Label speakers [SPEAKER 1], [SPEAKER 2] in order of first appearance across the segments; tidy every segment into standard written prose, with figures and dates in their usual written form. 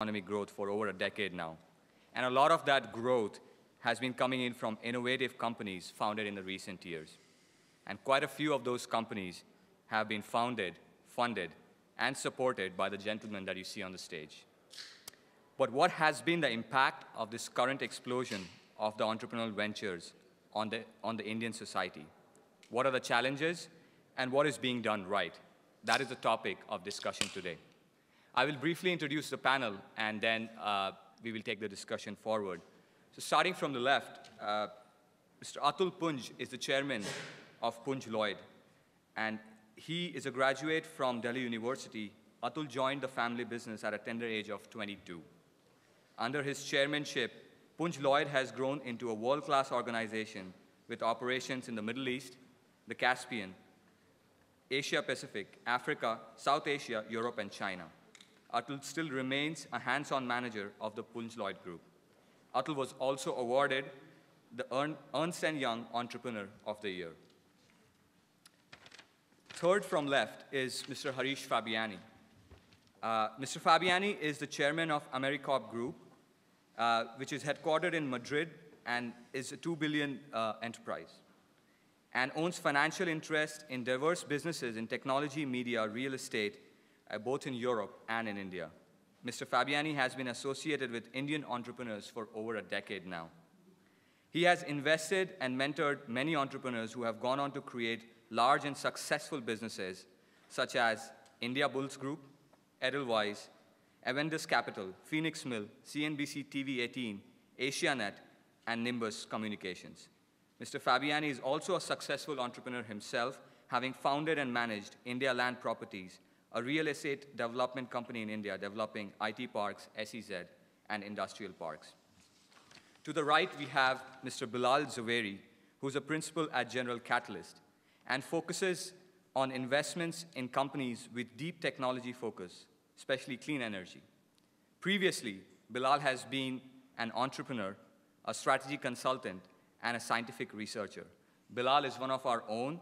[SPEAKER 1] economic growth for over a decade now. And a lot of that growth has been coming in from innovative companies founded in the recent years. And quite a few of those companies have been founded, funded, and supported by the gentleman that you see on the stage. But what has been the impact of this current explosion of the entrepreneurial ventures on the Indian society? What are the challenges, and what is being done right? That is the topic of discussion today. I will briefly introduce the panel, and then we will take the discussion forward. So starting from the left, Mr. Atul Punj is the chairman of Punj Lloyd, and he is a graduate from Delhi University. Atul joined the family business at a tender age of 22. Under his chairmanship, Punj Lloyd has grown into a world-class organization with operations in the Middle East, the Caspian, Asia Pacific, Africa, South Asia, Europe, and China. Atul still remains a hands-on manager of the Punj Lloyd Group. Atul was also awarded the Ernst & Young Entrepreneur of the Year. Third from left is Mr. Harish Fabiani. Mr. Fabiani is the chairman of AmeriCorp Group, which is headquartered in Madrid and is a $2 billion enterprise, and owns financial interest in diverse businesses in technology, media, real estate, both in Europe and in India. Mr. Fabiani has been associated with Indian entrepreneurs for over a decade now. He has invested and mentored many entrepreneurs who have gone on to create large and successful businesses, such as India Bulls Group, Edelweiss, Avendus Capital, Phoenix Mill, CNBC TV 18, Asianet, and Nimbus Communications. Mr. Fabiani is also a successful entrepreneur himself, having founded and managed India Land Properties, a real estate development company in India developing IT parks, SEZ, and industrial parks. To the right, we have Mr. Bilal Zaveri, who's a principal at General Catalyst and focuses on investments in companies with deep technology focus, especially clean energy. Previously, Bilal has been an entrepreneur, a strategy consultant, and a scientific researcher. Bilal is one of our own,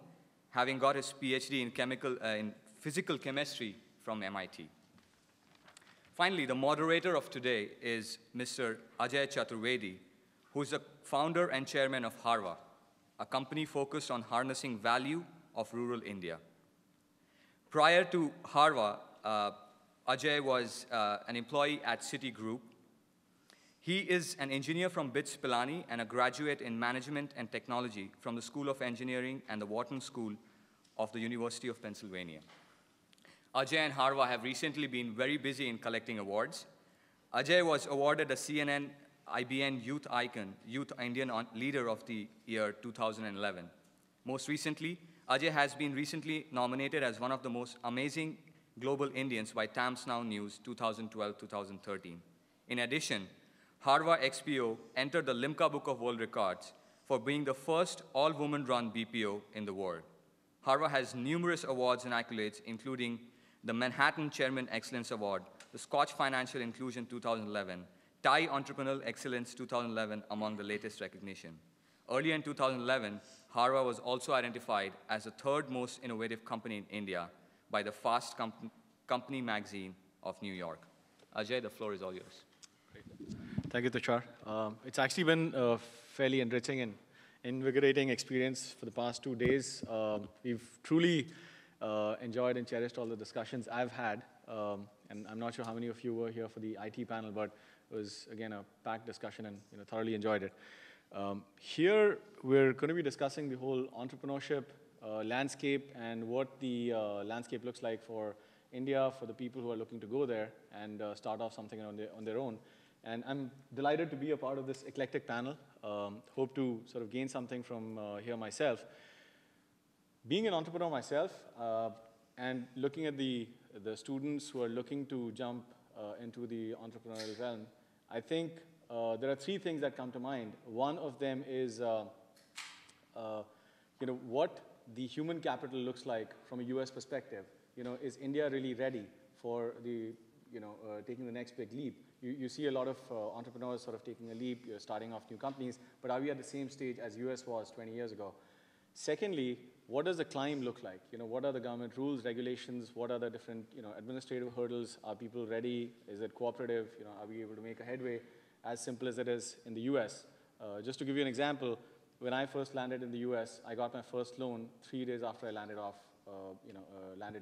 [SPEAKER 1] having got his PhD in physical chemistry from MIT. Finally, the moderator of today is Mr. Ajay Chaturvedi, who is the founder and chairman of Harva, a company focused on harnessing value of rural India. Prior to Harva, Ajay was an employee at Citigroup. He is an engineer from BITS Pilani and a graduate in management and technology from the School of Engineering and the Wharton School of the University of Pennsylvania. Ajay and Harva have recently been very busy in collecting awards. Ajay was awarded the CNN IBN Youth Icon, Youth Indian Leader of the Year 2011. Most recently, Ajay has been recently nominated as one of the most amazing global Indians by Times Now News 2012-2013. In addition, Harva XPO entered the Limca Book of World Records for being the first all-woman-run BPO in the world. Harva has numerous awards and accolades, including the Manhattan Chairman Excellence Award, the Scotch Financial Inclusion 2011, Thai Entrepreneurial Excellence 2011, among the latest recognition. Earlier in 2011, Harva was also identified as the third most innovative company in India by the Fast Company magazine of New York. Ajay, the floor is all yours.
[SPEAKER 2] Great. Thank you, Tushar. It's actually been a fairly enriching and invigorating experience for the past 2 days. We've truly enjoyed and cherished all the discussions I've had. And I'm not sure how many of you were here for the IT panel, but it was, again, a packed discussion and thoroughly enjoyed it. Here, we're going to be discussing the whole entrepreneurship landscape and what the landscape looks like for India, for the people who are looking to go there and start off something on their own. And I'm delighted to be a part of this eclectic panel. Hope to sort of gain something from here myself. Being an entrepreneur myself and looking at the students who are looking to jump into the entrepreneurial realm, I think there are 3 things that come to mind. One of them is what the human capital looks like from a US perspective. Is India really ready for the taking the next big leap? You see a lot of entrepreneurs sort of taking a leap, starting off new companies, but are we at the same stage as US was 20 years ago? Secondly, what does the climb look like? What are the government rules, regulations? What are the different, administrative hurdles? Are people ready? Is it cooperative? Are we able to make a headway? As simple as it is in the US. Just to give you an example, when I first landed in the US, I got my first loan 3 days after I landed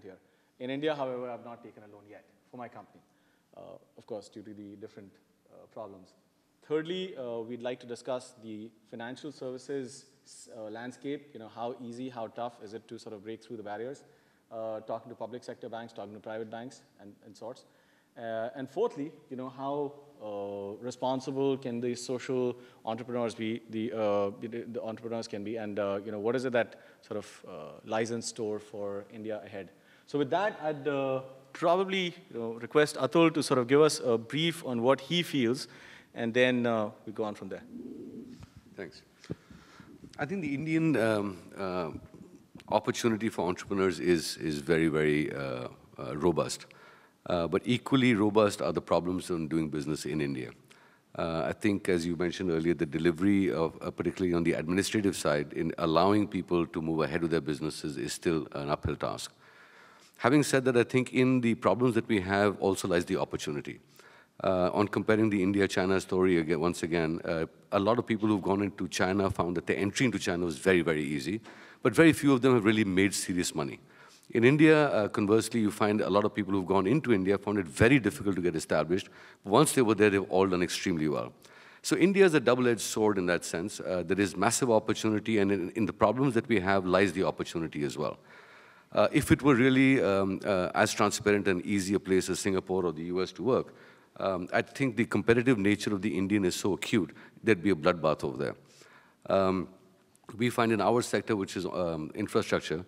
[SPEAKER 2] here. In India, however, I've not taken a loan yet for my company, of course, due to the different problems. Thirdly, we'd like to discuss the financial services landscape. How easy, how tough is it to sort of break through the barriers? Talking to public sector banks, talking to private banks, and sorts. And fourthly, how responsible can the social entrepreneurs be, the entrepreneurs can be, and what is it that sort of lies in store for India ahead? So with that, I'd probably request Atul to sort of give us a brief on what he feels, and then we go on from there.
[SPEAKER 3] Thanks. I think the Indian opportunity for entrepreneurs is very, very robust. But equally robust are the problems on doing business in India. I think, as you mentioned earlier, the delivery of, particularly on the administrative side, in allowing people to move ahead with their businesses is still an uphill task. Having said that, I think in the problems that we have also lies the opportunity. On comparing the India-China story again, once again, a lot of people who've gone into China found that the entry into China was very, very easy, but very few of them have really made serious money. In India, conversely, you find a lot of people who've gone into India found it very difficult to get established. Once they were there, they've all done extremely well. So India is a double-edged sword in that sense. There is massive opportunity, and in the problems that we have lies the opportunity as well. If it were really as transparent and easy a place as Singapore or the US to work, I think the competitive nature of the Indian is so acute, there'd be a bloodbath over there. We find in our sector, which is infrastructure,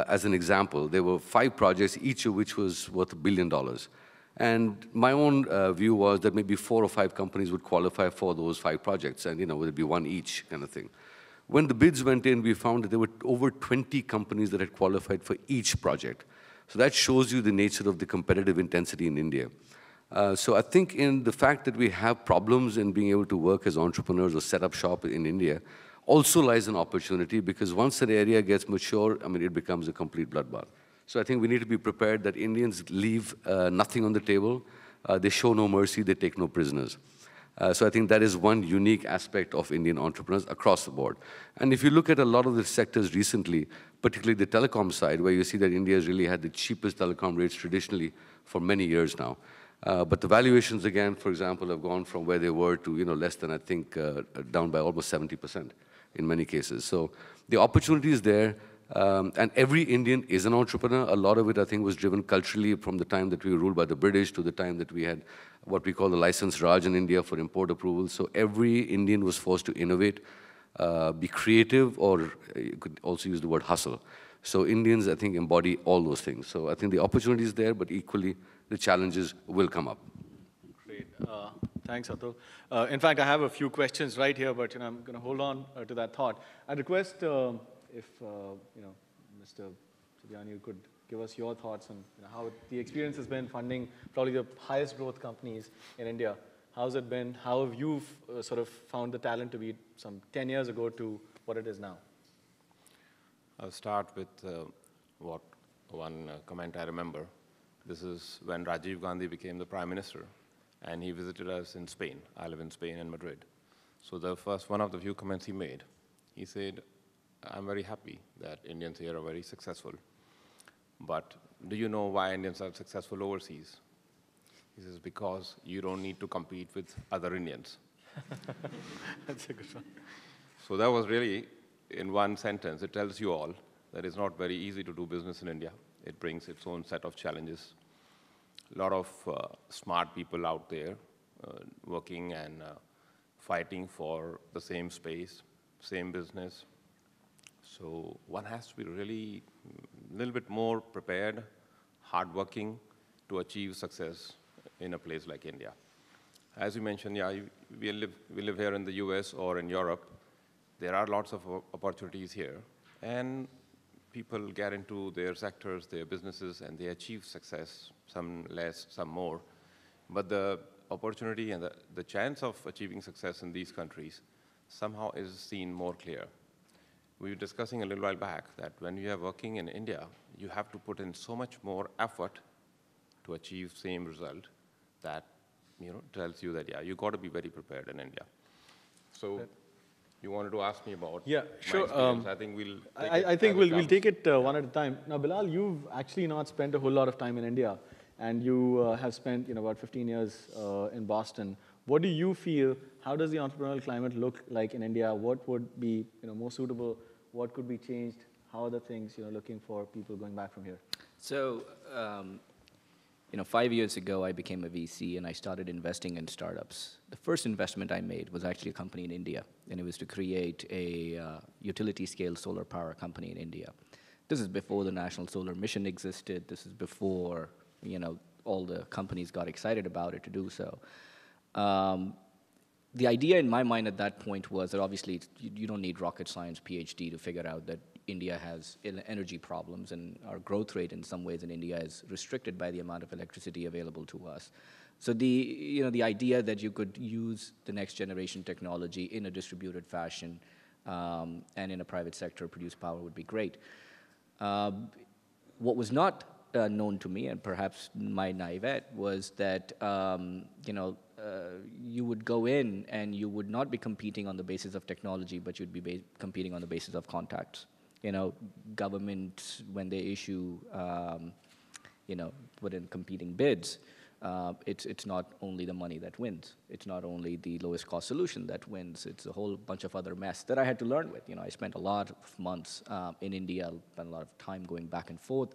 [SPEAKER 3] as an example, there were 5 projects, each of which was worth $1 billion. And my own view was that maybe 4 or 5 companies would qualify for those 5 projects, and would it be one each kind of thing. When the bids went in, we found that there were over 20 companies that had qualified for each project. So that shows you the nature of the competitive intensity in India. So I think in the fact that we have problems in being able to work as entrepreneurs or set up shop in India also lies an opportunity, because once an area gets mature, it becomes a complete bloodbath. So I think we need to be prepared that Indians leave nothing on the table. They show no mercy, they take no prisoners. So I think that is one unique aspect of Indian entrepreneurs across the board. And if you look at a lot of the sectors recently, particularly the telecom side, where you see that India has really had the cheapest telecom rates traditionally for many years now. But the valuations, again, for example, have gone from where they were to less than, I think, down by almost 70% in many cases. So the opportunity is there, and every Indian is an entrepreneur. A lot of it, I think, was driven culturally from the time that we were ruled by the British to the time that we had what we call the license Raj in India for import approval. So every Indian was forced to innovate, be creative, or you could also use the word hustle. So Indians, I think, embody all those things. So I think the opportunity is there, but equally, the challenges will come up.
[SPEAKER 2] Great. Thanks, Atul. In fact, I have a few questions right here, but I'm going to hold on to that thought. I'd request if Mr. Sabiani, you could give us your thoughts on how the experience has been funding probably the highest growth companies in India. How's it been? How have you sort of found the talent to be some 10 years ago to what it is now?
[SPEAKER 4] I'll start with one comment I remember. This is when Rajiv Gandhi became the Prime Minister, and he visited us in Spain. I live in Spain and Madrid. So one of the few comments he made, he said, I'm very happy that Indians here are very successful, but do you know why Indians are successful overseas? He says, because you don't need to compete with other Indians.
[SPEAKER 2] That's a good one.
[SPEAKER 4] So that was really, in one sentence, it tells you all that it's not very easy to do business in India. It brings its own set of challenges. A lot of smart people out there working and fighting for the same space, same business. So one has to be really a little bit more prepared, hardworking to achieve success in a place like India. As you mentioned, yeah, we live here in the US or in Europe. There are lots of opportunities here, and people get into their sectors, their businesses, and they achieve success, some less, some more. But the opportunity and the chance of achieving success in these countries somehow is seen more clear. we were discussing a little while back that when you are working in India, you have to put in so much more effort to achieve same result that tells you that, yeah, you got to be very prepared in India. So you wanted to ask me about
[SPEAKER 2] Yeah, sure.
[SPEAKER 4] experience. I think we'll take it
[SPEAKER 2] I think
[SPEAKER 4] as it
[SPEAKER 2] we'll take
[SPEAKER 4] comes.
[SPEAKER 2] it one at a time. Now, Bilal, you've actually not spent a whole lot of time in India, and you have spent about 15 years in Boston. What do you feel? How does the entrepreneurial climate look like in India? What would be more suitable? What could be changed? How are the things looking for people going back from here?
[SPEAKER 5] So, 5 years ago, I became a VC and I started investing in startups. The first investment I made was actually a company in India, and it was to create a utility-scale solar power company in India. This is before the National Solar Mission existed. This is before, all the companies got excited about it to do so. The idea in my mind at that point was that obviously you don't need rocket science PhD to figure out that India has energy problems, and our growth rate in some ways in India is restricted by the amount of electricity available to us. So the idea that you could use the next generation technology in a distributed fashion and in a private sector produce power would be great. What was not known to me, and perhaps my naivete, was that you would go in and you would not be competing on the basis of technology, but you'd be competing on the basis of contacts. Government, when they issue, put in competing bids, it's not only the money that wins. It's not only the lowest cost solution that wins. It's a whole bunch of other mess that I had to learn with. I spent a lot of months in India, spent a lot of time going back and forth,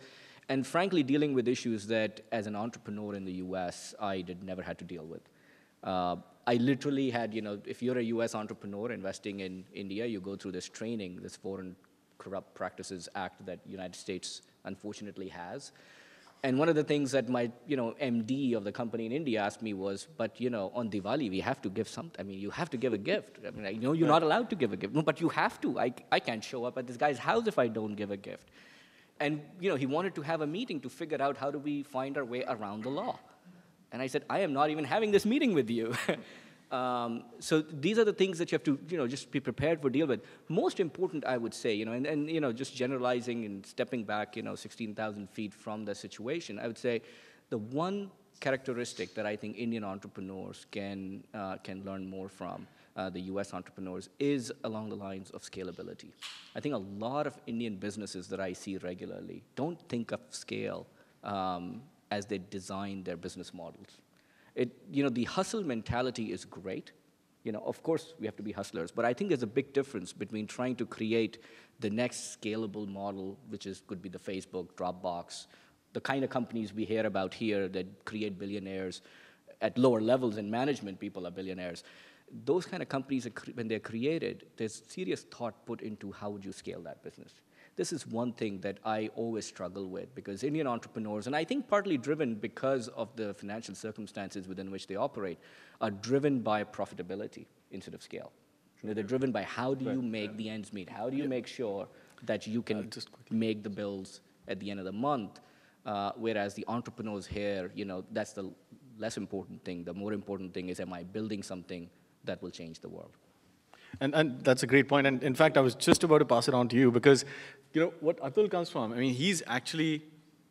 [SPEAKER 5] and frankly dealing with issues that as an entrepreneur in the US, I never had to deal with. I literally had, if you're a US entrepreneur investing in India, you go through this training, this Foreign Corrupt Practices Act that United States unfortunately has. And one of the things that my, MD of the company in India asked me was, but, on Diwali, we have to give something. I mean, you have to give a gift. I mean, I know you're not allowed to give a gift. No, but you have to. I can't show up at this guy's house if I don't give a gift. And, he wanted to have a meeting to figure out how do we find our way around the law. And I said, I am not even having this meeting with you. So these are the things that you have to, just be prepared for deal with. Most important, I would say, and just generalizing and stepping back, 16,000 feet from the situation, I would say the one characteristic that I think Indian entrepreneurs can learn more from the US entrepreneurs is along the lines of scalability. I think a lot of Indian businesses that I see regularly don't think of scale as they design their business models. The hustle mentality is great. Of course, we have to be hustlers, but I think there's a big difference between trying to create the next scalable model, which could be the Facebook, Dropbox, the kind of companies we hear about here that create billionaires at lower levels in management, people are billionaires. Those kind of companies, when they're created, there's serious thought put into how would you scale that business. This is one thing that I always struggle with because Indian entrepreneurs, and I think partly driven because of the financial circumstances within which they operate, are driven by profitability instead of scale. They're driven by how do you make the ends meet? How do you make sure that you can make the bills at the end of the month? Whereas the entrepreneurs here, that's the less important thing. The more important thing is, am I building something that will change the world?
[SPEAKER 2] And that's a great point. And in fact, I was just about to pass it on to you because, what Atul comes from, I mean, he's actually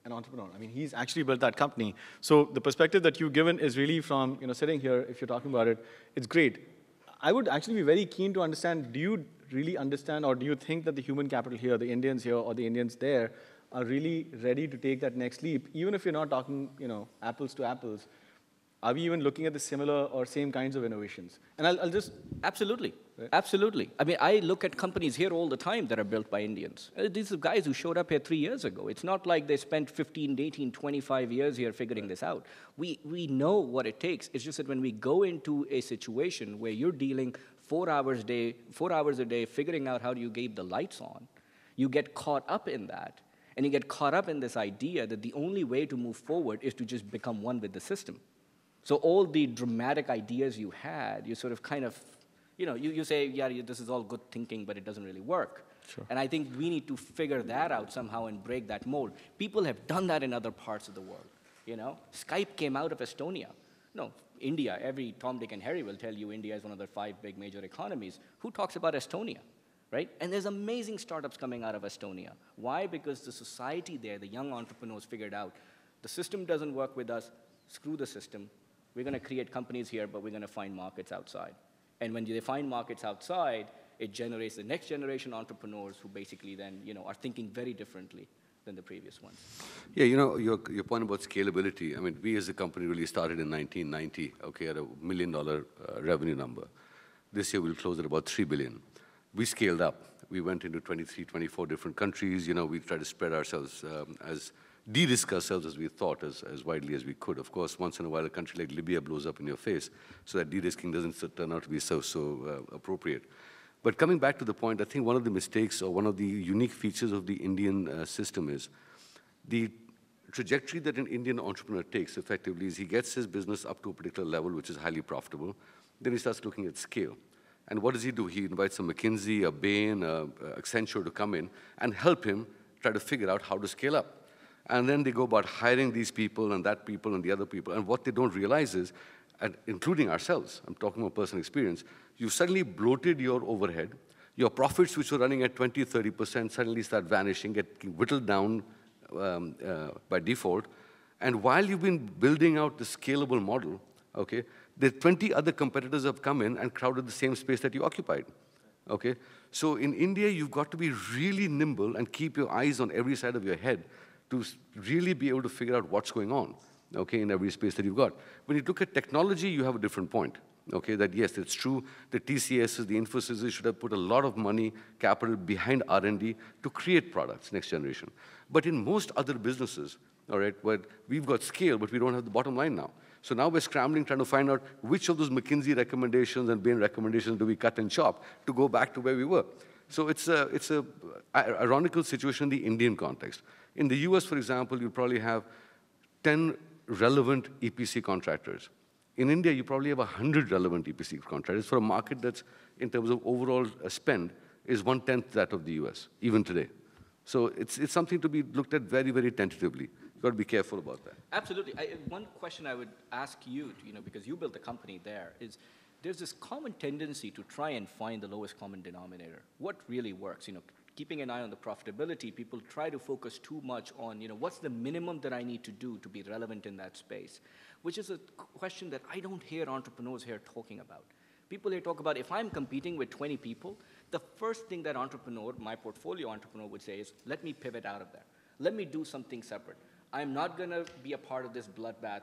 [SPEAKER 2] an entrepreneur. I mean, he's actually built that company. So the perspective that you've given is really from, sitting here, if you're talking about it, it's great. I would actually be very keen to understand, do you really understand or do you think that the human capital here, the Indians here or the Indians there, are really ready to take that next leap? Even if you're not talking, apples to apples, are we even looking at the similar or same kinds of innovations? And I'll just...
[SPEAKER 5] Absolutely. Right. Absolutely. I mean, I look at companies here all the time that are built by Indians. These are guys who showed up here 3 years ago. It's not like they spent 15, 18, 25 years here figuring this out. We know what it takes. It's just that when we go into a situation where you're dealing 4 hours a day figuring out how do you keep the lights on, you get caught up in that. And you get caught up in this idea that the only way to move forward is to just become one with the system. So all the dramatic ideas you had, you sort of kind of, you say, yeah, this is all good thinking, but it doesn't really work.
[SPEAKER 2] Sure.
[SPEAKER 5] And I think we need to figure that out somehow and break that mold. People have done that in other parts of the world. Skype came out of Estonia. No, India, every Tom, Dick, and Harry will tell you India is one of the 5 big major economies. Who talks about Estonia? right? And there's amazing startups coming out of Estonia. Why? Because the society there, the young entrepreneurs figured out, the system doesn't work with us, screw the system. We're going to create companies here, but we're going to find markets outside. And when they find markets outside, it generates the next generation entrepreneurs who basically then, are thinking very differently than the previous ones.
[SPEAKER 3] Yeah, your point about scalability, I mean, we as a company really started in 1990, okay, at $1 million revenue number. This year we'll close at about $3 billion. We scaled up. We went into 23, 24 different countries. We tried to spread ourselves, de-risk ourselves as we thought, as widely as we could. Of course, once in a while, a country like Libya blows up in your face, so that de-risking doesn't turn out to be so appropriate. But coming back to the point, I think one of the mistakes or one of the unique features of the Indian system is the trajectory that an Indian entrepreneur takes effectively is he gets his business up to a particular level, which is highly profitable. Then he starts looking at scale. And what does he do? He invites a McKinsey, a Bain, a Accenture to come in and help him try to figure out how to scale up. And then they go about hiring these people and that people and the other people. And what they don't realize is, and including ourselves, I'm talking about personal experience, you suddenly bloated your overhead. Your profits, which were running at 20, 30%, suddenly start vanishing, get whittled down by default. And while you've been building out the scalable model, okay, the 20 other competitors have come in and crowded the same space that you occupied. Okay? So in India, you've got to be really nimble and keep your eyes on every side of your head to really be able to figure out what's going on, okay, in every space that you've got. When you look at technology, you have a different point, okay, that yes, it's true, the TCSs, the Infosys should have put a lot of money, capital behind R&D to create products, next generation. But in most other businesses, all right, where we've got scale, but we don't have the bottom line now. So now we're scrambling, trying to find out which of those McKinsey recommendations and Bain recommendations do we cut and chop to go back to where we were. So it's a ironical situation in the Indian context. In the US, for example, you probably have 10 relevant EPC contractors. In India, you probably have 100 relevant EPC contractors for a market that's, in terms of overall spend, is 1/10 that of the US, even today. So it's something to be looked at very, very tentatively. You've got to be careful about that.
[SPEAKER 5] Absolutely. One question I would ask you, because you built the company there, is there's this common tendency to try and find the lowest common denominator. What really works? Keeping an eye on the profitability, people try to focus too much on, what's the minimum that I need to do to be relevant in that space, which is a question that I don't hear entrepreneurs here talking about. People here talk about, if I'm competing with 20 people, the first thing that entrepreneur, my portfolio entrepreneur would say is, let me pivot out of there. Let me do something separate. I'm not going to be a part of this bloodbath.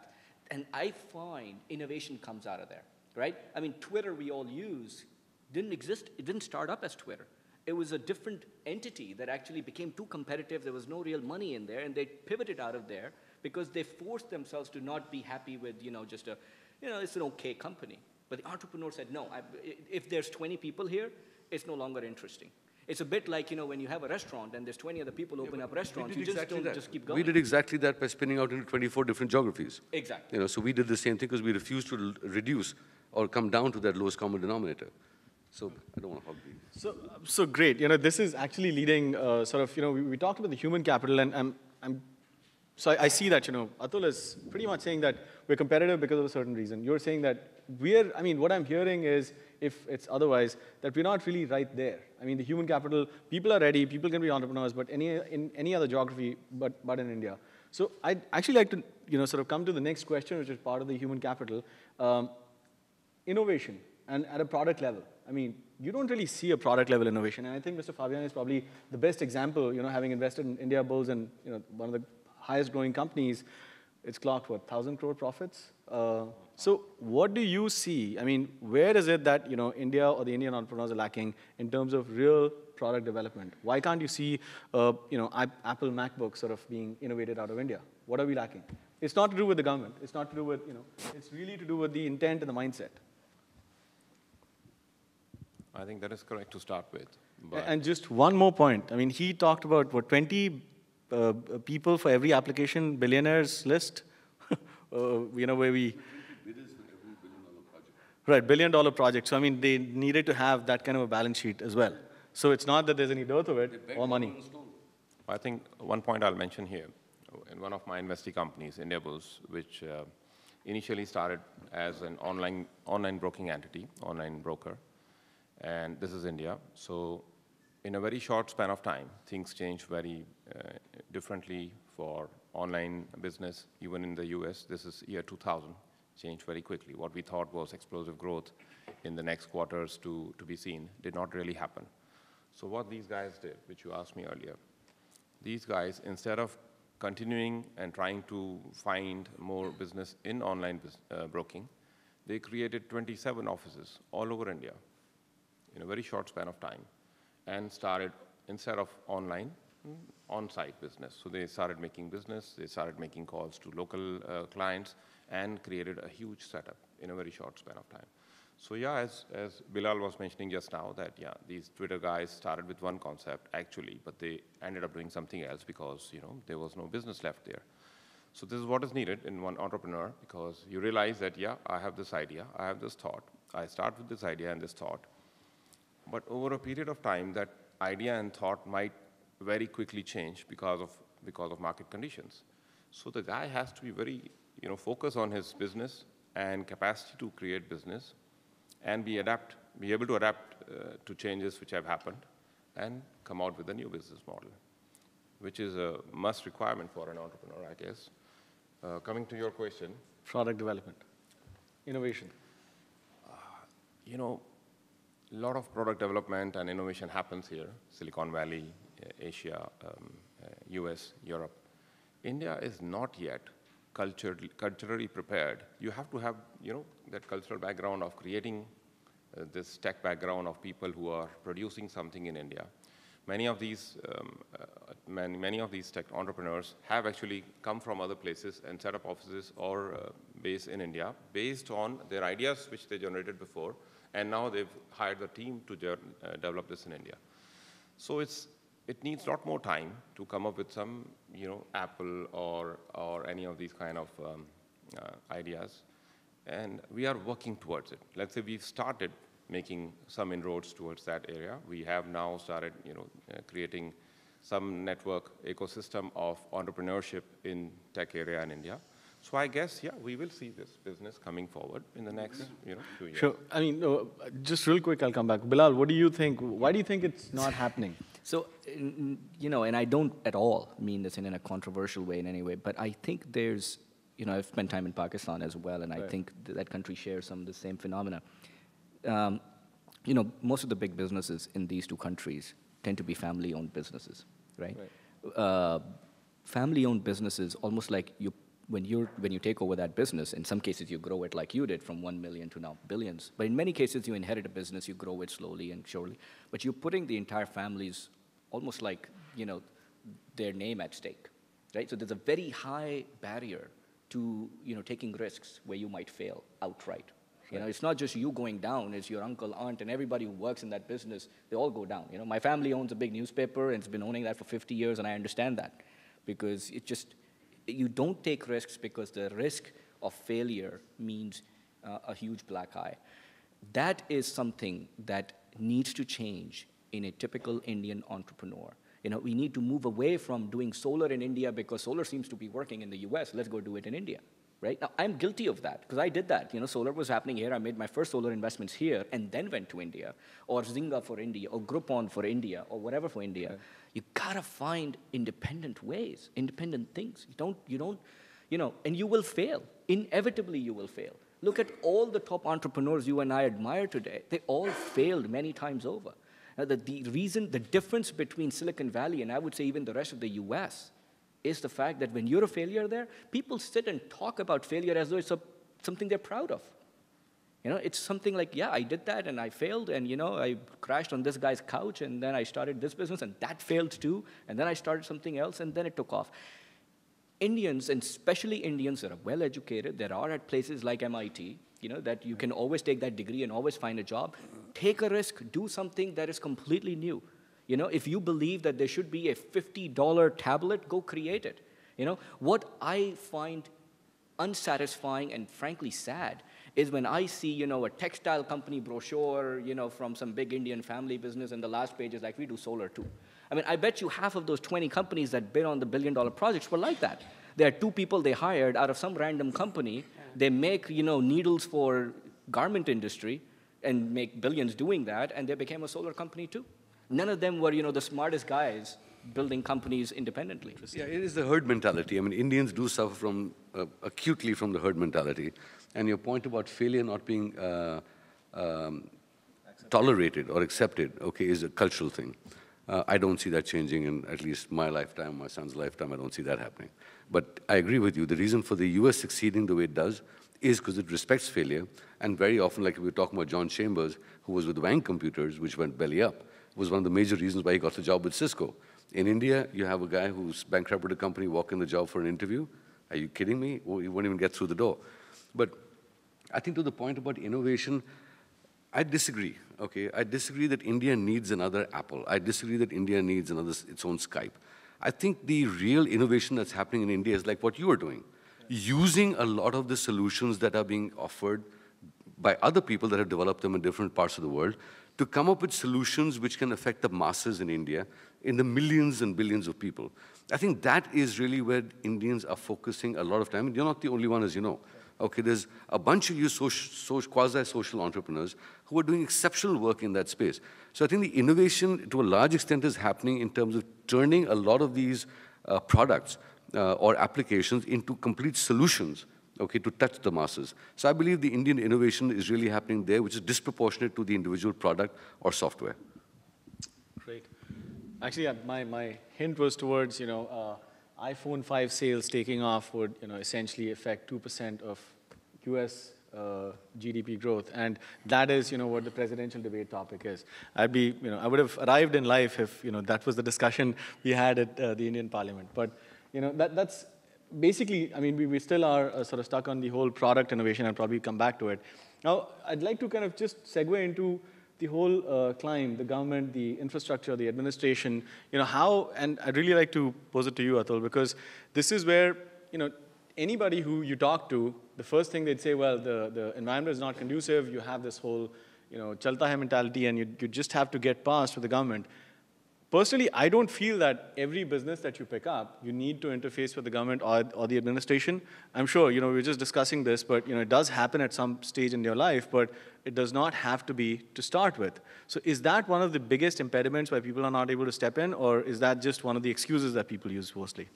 [SPEAKER 5] And I find innovation comes out of there, right? I mean, Twitter we all use didn't exist. It didn't start up as Twitter. It was a different entity that actually became too competitive. There was no real money in there, and they pivoted out of there because they forced themselves to not be happy with, just a, it's an okay company. But the entrepreneur said, no, if there's 20 people here, it's no longer interesting. It's a bit like, when you have a restaurant and there's 20 other people open up restaurants, you just don't just keep going.
[SPEAKER 3] We did exactly that by spinning out into 24 different geographies.
[SPEAKER 5] Exactly.
[SPEAKER 3] So we did the same thing because we refused to reduce or come down to that lowest common denominator. So I don't want to hog the...
[SPEAKER 2] So great. This is actually leading we talked about the human capital, and so I see that, Atul is pretty much saying that we're competitive because of a certain reason. You're saying that what I'm hearing is, if it's otherwise, that we're not really right there. I mean, the human capital, people are ready, people can be entrepreneurs, but in any other geography, but in India. So I'd actually like to, come to the next question, which is part of the human capital, innovation, and at a product level. I mean, you don't really see a product level innovation, and I think Mr. Fabiani is probably the best example, having invested in India Bulls and, one of the highest growing companies. It's clocked, 1,000 crore profits? So what do you see? I mean, where is it that, India or the Indian entrepreneurs are lacking in terms of real product development? Why can't you see, Apple MacBook sort of being innovated out of India? What are we lacking? It's not to do with the government. It's not to do with, it's really to do with the intent and the mindset.
[SPEAKER 4] I think that is correct to start with.
[SPEAKER 2] And just one more point. I mean, he talked about, 20 people for every application, billionaires list, where we... Right, $1 billion project. So, I mean, they needed to have that kind of a balance sheet as well. So it's not that there's any dearth of it or money.
[SPEAKER 4] I think one point I'll mention here, in one of my investee companies, India Bulls, which initially started as an online broking entity, online broker, and this is India. So in a very short span of time, things change very differently for online business. Even in the US, this is year 2000, changed very quickly. What we thought was explosive growth in the next quarters to be seen did not really happen. So what these guys did, which you asked me earlier, these guys, instead of continuing and trying to find more business in online broking, they created 27 offices all over India in a very short span of time and started, instead of online, on-site business. So they started making business, they started making calls to local clients and created a huge setup in a very short span of time. So yeah, as Bilal was mentioning just now, that yeah, these Twitter guys started with one concept actually, but they ended up doing something else because there was no business left there. So this is what is needed in one entrepreneur, because you realize that yeah, I have this idea, I have this thought, I start with this idea and this thought, but over a period of time, that idea and thought might very quickly change because of market conditions. So the guy has to be very focused on his business and capacity to create business, and be able to adapt to changes which have happened, and come out with a new business model, which is a must requirement for an entrepreneur, I guess. Coming to your question.
[SPEAKER 2] Product development, innovation.
[SPEAKER 4] A lot of product development and innovation happens here, Silicon Valley, Asia, US, Europe. India is not yet culturally prepared. You have to have, that cultural background of creating this tech background of people who are producing something in India. Many of these tech entrepreneurs have actually come from other places and set up offices or base in India based on their ideas which they generated before, and now they've hired the team to develop this in India. So it needs a lot more time to come up with some, Apple or any of these kind of ideas. And we are working towards it. Let's say we've started making some inroads towards that area. We have now started, creating some network ecosystem of entrepreneurship in tech area in India. So I guess, yeah, we will see this business coming forward in the next, few years.
[SPEAKER 2] Sure. I mean, just real quick, I'll come back. Bilal, what do you think? Why do you think it's not happening?
[SPEAKER 5] So, and I don't at all mean this in a controversial way in any way, but I think there's, I've spent time in Pakistan as well, and I think that country shares some of the same phenomena. Most of the big businesses in these two countries tend to be family-owned businesses, right? Family-owned businesses, almost like when you take over that business, in some cases you grow it like you did from 1 million to now billions. But in many cases you inherit a business, you grow it slowly and surely. But you're putting the entire family's almost like, their name at stake, right? So there's a very high barrier to, taking risks where you might fail outright. It's not just you going down, it's your uncle, aunt, and everybody who works in that business, they all go down. My family owns a big newspaper and it's been owning that for 50 years, and I understand that. Because you don't take risks because the risk of failure means a huge black eye. That is something that needs to change in a typical Indian entrepreneur. We need to move away from doing solar in India because solar seems to be working in the US. Let's go do it in India, right? Now, I'm guilty of that because I did that. Solar was happening here. I made my first solar investments here and then went to India, or Zynga for India, or Groupon for India, or whatever for India. Okay. You gotta find independent ways, independent things. You don't, and you will fail. Inevitably, you will fail. Look at all the top entrepreneurs you and I admire today. They all failed many times over. Now, the difference between Silicon Valley and I would say even the rest of the US is the fact that when you're a failure there, people sit and talk about failure as though it's something they're proud of. It's something like, yeah, I did that and I failed and, I crashed on this guy's couch and then I started this business and that failed too. And then I started something else and then it took off. Indians, and especially Indians that are well educated, that are at places like MIT, that you can always take that degree and always find a job. Take a risk, do something that is completely new. If you believe that there should be a $50 tablet, go create it. What I find unsatisfying and frankly sad is when I see, a textile company brochure, from some big Indian family business, and the last page is like, we do solar too. I mean, I bet you half of those 20 companies that bid on the billion-dollar projects were like that. There are 2 people they hired out of some random company. They make, needles for garment industry and make billions doing that, and they became a solar company too. none of them were, the smartest guys building companies independently.
[SPEAKER 3] Yeah, it is the herd mentality. I mean, Indians do suffer from, acutely from the herd mentality. And your point about failure not being tolerated or accepted, okay, is a cultural thing. I don't see that changing in at least my lifetime, my son's lifetime. I don't see that happening. But I agree with you. The reason for the US succeeding the way it does is because it respects failure. And very often, like we were talking about John Chambers, who was with Wang Computers, which went belly up, was one of the major reasons why he got the job with Cisco. In India, you have a guy who's bankrupted a company, walk in the job for an interview. Are you kidding me? Well, he won't even get through the door. But I think to the point about innovation, I disagree, okay? I disagree that India needs another Apple. I disagree that India needs its own Skype. I think the real innovation that's happening in India is like what you are doing. Using a lot of the solutions that are being offered by other people that have developed them in different parts of the world to come up with solutions which can affect the masses in India, in the millions and billions of people. I think that is really where Indians are focusing a lot of time. And you're not the only one, as you know. Okay, there's a bunch of you quasi-social entrepreneurs who are doing exceptional work in that space. So I think the innovation, to a large extent, is happening in terms of turning a lot of these products or applications into complete solutions, okay, to touch the masses. So I believe the Indian innovation is really happening there, which is disproportionate to the individual product or software.
[SPEAKER 2] Great. Actually, my hint was towards, iPhone 5 sales taking off would, essentially affect 2% of US GDP growth. And that is, what the presidential debate topic is. I would have arrived in life if, that was the discussion we had at the Indian Parliament. But, that's basically, I mean, we still are sort of stuck on the whole product innovation. I'll probably come back to it. Now, I'd like to kind of just segue into the whole climb, the government, the infrastructure, the administration, how, and I'd really like to pose it to you, Atul, because this is where, anybody who you talk to, the first thing they'd say, well, the environment is not conducive, you have this whole, chalta hai mentality, and you just have to get past with the government. Personally, I don't feel that every business that you pick up, you need to interface with the government or the administration. I'm sure, we were just discussing this, but it does happen at some stage in your life, but it does not have to be to start with. So is that one of the biggest impediments why people are not able to step in, or is that just one of the excuses that people use mostly?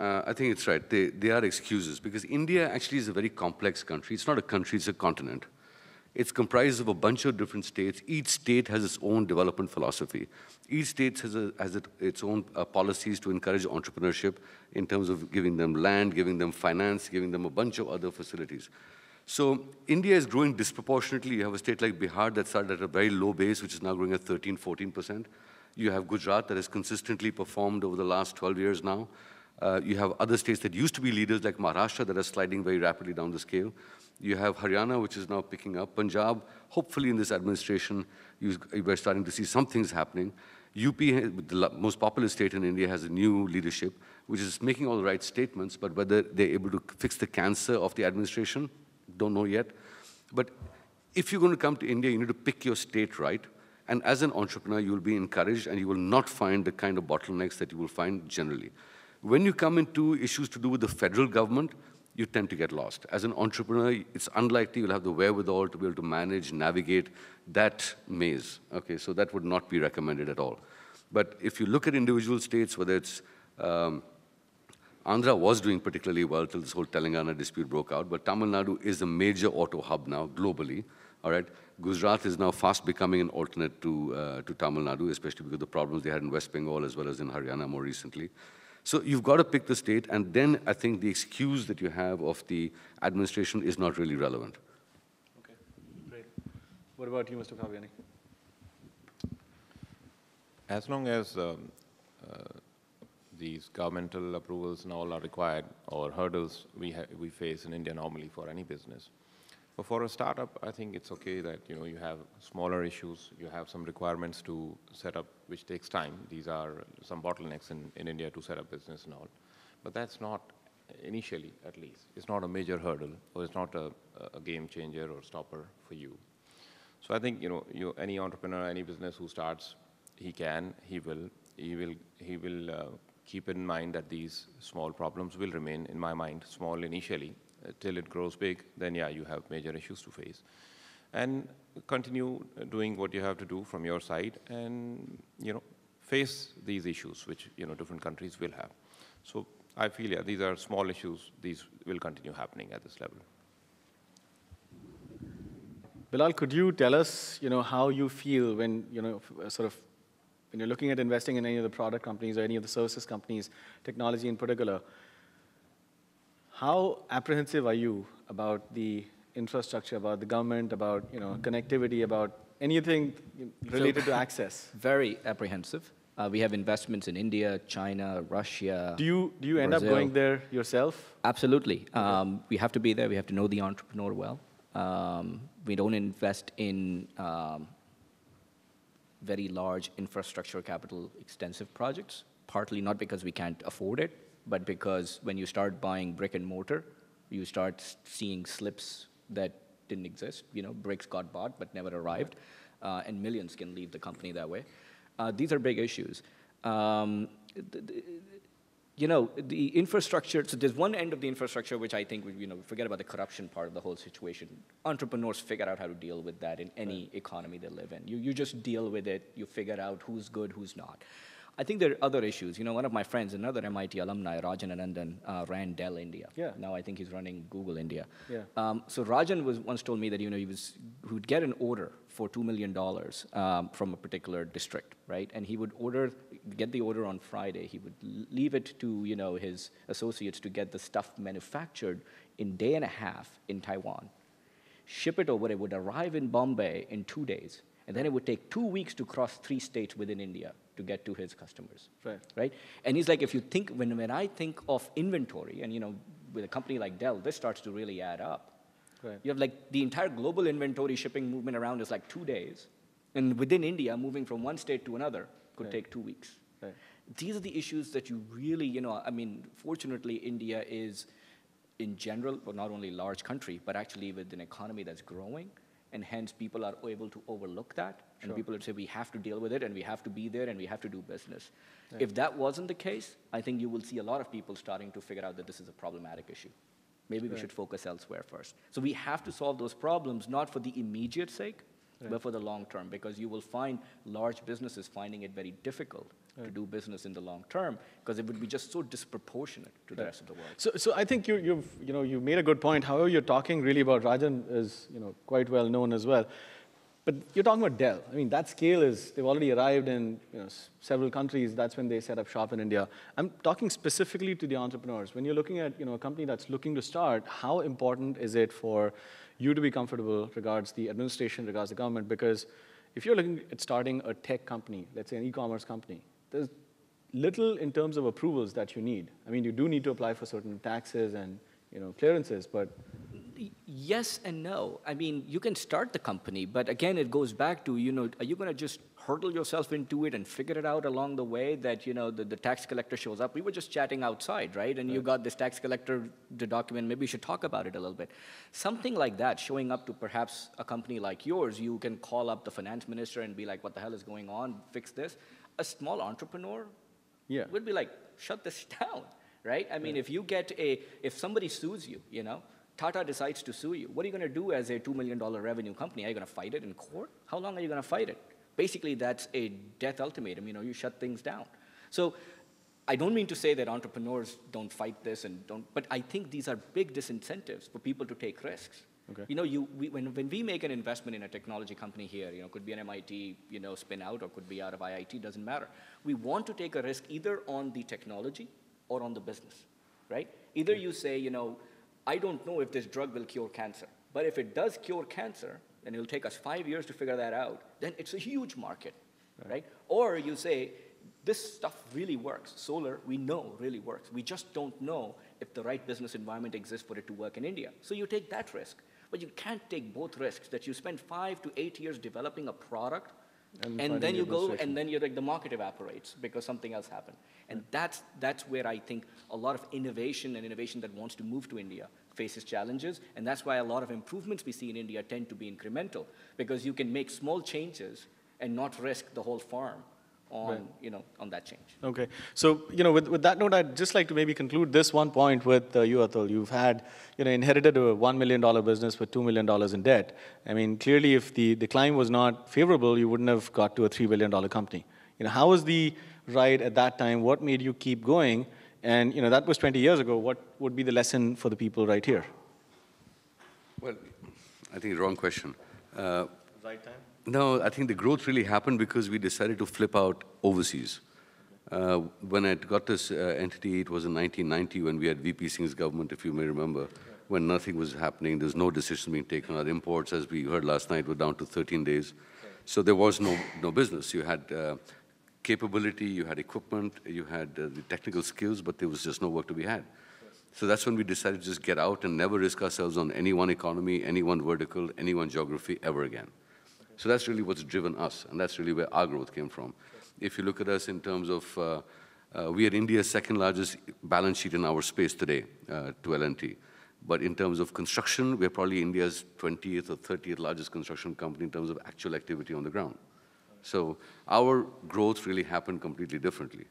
[SPEAKER 3] I think it's right. They are excuses, because India actually is a very complex country. It's not a country, it's a continent. It's comprised of a bunch of different states. Each state has its own development philosophy. Each state has its own policies to encourage entrepreneurship in terms of giving them land, giving them finance, giving them a bunch of other facilities. So India is growing disproportionately. You have a state like Bihar that started at a very low base, which is now growing at 13, 14%. You have Gujarat that has consistently performed over the last 12 years now. You have other states that used to be leaders like Maharashtra that are sliding very rapidly down the scale. You have Haryana, which is now picking up. Punjab, hopefully in this administration, we're starting to see some things happening. UP, the most populous state in India, has a new leadership, which is making all the right statements, but whether they're able to fix the cancer of the administration, don't know yet. But if you're going to come to India, you need to pick your state right. And as an entrepreneur, you will be encouraged, and you will not find the kind of bottlenecks that you will find generally. When you come into issues to do with the federal government, you tend to get lost. As an entrepreneur, it's unlikely you'll have the wherewithal to be able to manage, navigate that maze. Okay, so that would not be recommended at all. But if you look at individual states, whether it's Andhra was doing particularly well till this whole Telangana dispute broke out, but Tamil Nadu is a major auto hub now globally. All right, Gujarat is now fast becoming an alternate to Tamil Nadu, especially because of the problems they had in West Bengal as well as in Haryana more recently. So you've got to pick the state, and then I think the excuse that you have of the administration is not really relevant.
[SPEAKER 2] Okay, great. What about you, Mr. Fabiani?
[SPEAKER 4] As long as these governmental approvals and all are required, or hurdles we face in India normally for any business. But for a startup, I think it's okay that you have smaller issues, you have some requirements to set up, which takes time. These are some bottlenecks in India to set up business and all. But that's not, initially at least, it's not a major hurdle, or it's not a game changer or stopper for you. So I think any entrepreneur, any business who starts, he will keep in mind that these small problems will remain, in my mind, small initially. Till it grows big, then yeah, you have major issues to face. and continue doing what you have to do from your side and, face these issues which, different countries will have. So I feel, yeah, these are small issues. These will continue happening at this level.
[SPEAKER 2] Bilal, could you tell us, how you feel when, when you're looking at investing in any of the product companies or any of the services companies, technology in particular, how apprehensive are you about the infrastructure, about the government, about, connectivity, about anything related to access?
[SPEAKER 5] Very apprehensive. We have investments in India, China, Russia.
[SPEAKER 2] Do you end up
[SPEAKER 5] Brazil.
[SPEAKER 2] going there yourself?
[SPEAKER 5] Absolutely. We have to be there. We have to know the entrepreneur well. We don't invest in very large infrastructure capital extensive projects, partly not because we can't afford it, but because when you start buying brick and mortar, you start seeing slips that didn't exist. Bricks got bought but never arrived, and millions can leave the company that way. These are big issues. The infrastructure, so there's one end of the infrastructure which I think, forget about the corruption part of the whole situation. Entrepreneurs figure out how to deal with that in any economy they live in. You just deal with it, you figure out who's good, who's not. I think there are other issues. One of my friends, another MIT alumni, Rajan Anandan, ran Dell India.
[SPEAKER 2] Yeah.
[SPEAKER 5] Now I think he's running Google India.
[SPEAKER 2] Yeah.
[SPEAKER 5] So Rajan once told me that he would get an order for $2 million from a particular district, right? And he would get the order on Friday. He would leave it to his associates to get the stuff manufactured in a day and a half in Taiwan, ship it over. It would arrive in Bombay in 2 days. And then it would take 2 weeks to cross 3 states within India to get to his customers, right? And he's like, if you think, when I think of inventory, and with a company like Dell, this starts to really add up.
[SPEAKER 2] Right.
[SPEAKER 5] You have like the entire global inventory shipping movement around is like 2 days. And within India, moving from one state to another could take 2 weeks.
[SPEAKER 2] Right.
[SPEAKER 5] These are the issues that you really, fortunately, India is, in general, well, not only a large country, but actually with an economy that's growing. And hence, people are able to overlook that. And
[SPEAKER 2] Sure.
[SPEAKER 5] people would say, we have to deal with it, and we have to be there, and we have to do business. Right. If that wasn't the case, I think you will see a lot of people starting to figure out that this is a problematic issue. Maybe we should focus elsewhere first. So we have to solve those problems, not for the immediate sake, but for the long term, because you will find large businesses finding it very difficult to do business in the long term, because it would be just so disproportionate to the rest of the world.
[SPEAKER 2] So I think you made a good point. However, you're talking really about Rajan is quite well known as well. But you're talking about Dell. I mean, that scale is, they've already arrived in several countries. That's when they set up shop in India. I'm talking specifically to the entrepreneurs. When you're looking at a company that's looking to start, how important is it for you to be comfortable regards the administration, regards the government? Because if you're looking at starting a tech company, let's say an e-commerce company, there's little in terms of approvals that you need. I mean, you do need to apply for certain taxes and clearances, but
[SPEAKER 5] yes and no. I mean, you can start the company, but again, it goes back to, are you going to just hurdle yourself into it and figure it out along the way that, the tax collector shows up? We were just chatting outside, right? And you got this tax collector, the document, maybe you should talk about it a little bit. Something like that, showing up to perhaps a company like yours, you can call up the finance minister and be like, what the hell is going on? Fix this. A small entrepreneur would be like, shut this down, right? I mean, if somebody sues you, Tata decides to sue you, what are you going to do as a $2 million revenue company? Are you going to fight it in court? How long are you going to fight it? Basically, that's a death ultimatum. You shut things down. So I don't mean to say that entrepreneurs don't fight this but I think these are big disincentives for people to take risks.
[SPEAKER 2] Okay.
[SPEAKER 5] When we make an investment in a technology company here, could be an MIT, spin out, or could be out of IIT, doesn't matter. We want to take a risk either on the technology or on the business, right? Either you say, I don't know if this drug will cure cancer, but if it does cure cancer, and it'll take us 5 years to figure that out, then it's a huge market, right? Or you say, this stuff really works. Solar, we know, really works. We just don't know if the right business environment exists for it to work in India. So you take that risk. But you can't take both risks, that you spend 5 to 8 years developing a product, and then you go, and then you're like, the market evaporates because something else happened. And that's where I think a lot of innovation that wants to move to India faces challenges. And that's why a lot of improvements we see in India tend to be incremental, because you can make small changes and not risk the whole farm on, on that change.
[SPEAKER 2] Okay. So, with that note, I'd just like to maybe conclude this one point with you, Atul. You've had, inherited a $1 million business with $2 million in debt. I mean, clearly, if the climb was not favorable, you wouldn't have got to a $3 billion company. How was the ride at that time? What made you keep going? And, that was 20 years ago. What would be the lesson for the people right here?
[SPEAKER 3] Well, I think wrong question.
[SPEAKER 2] Right time?
[SPEAKER 3] No, I think the growth really happened because we decided to flip out overseas. When I got this entity, it was in 1990 when we had VP Singh's government, if you may remember, when nothing was happening. There's no decision being taken. Our imports, as we heard last night, were down to 13 days. So there was no business. You had capability, you had equipment, you had the technical skills, but there was just no work to be had. So that's when we decided to just get out and never risk ourselves on any one economy, any one vertical, any one geography ever again. So that's really what's driven us, and that's really where our growth came from. If you look at us in terms of, we are India's second largest balance sheet in our space today to L&T. But in terms of construction, we're probably India's 20th or 30th largest construction company in terms of actual activity on the ground. So our growth really happened completely differently.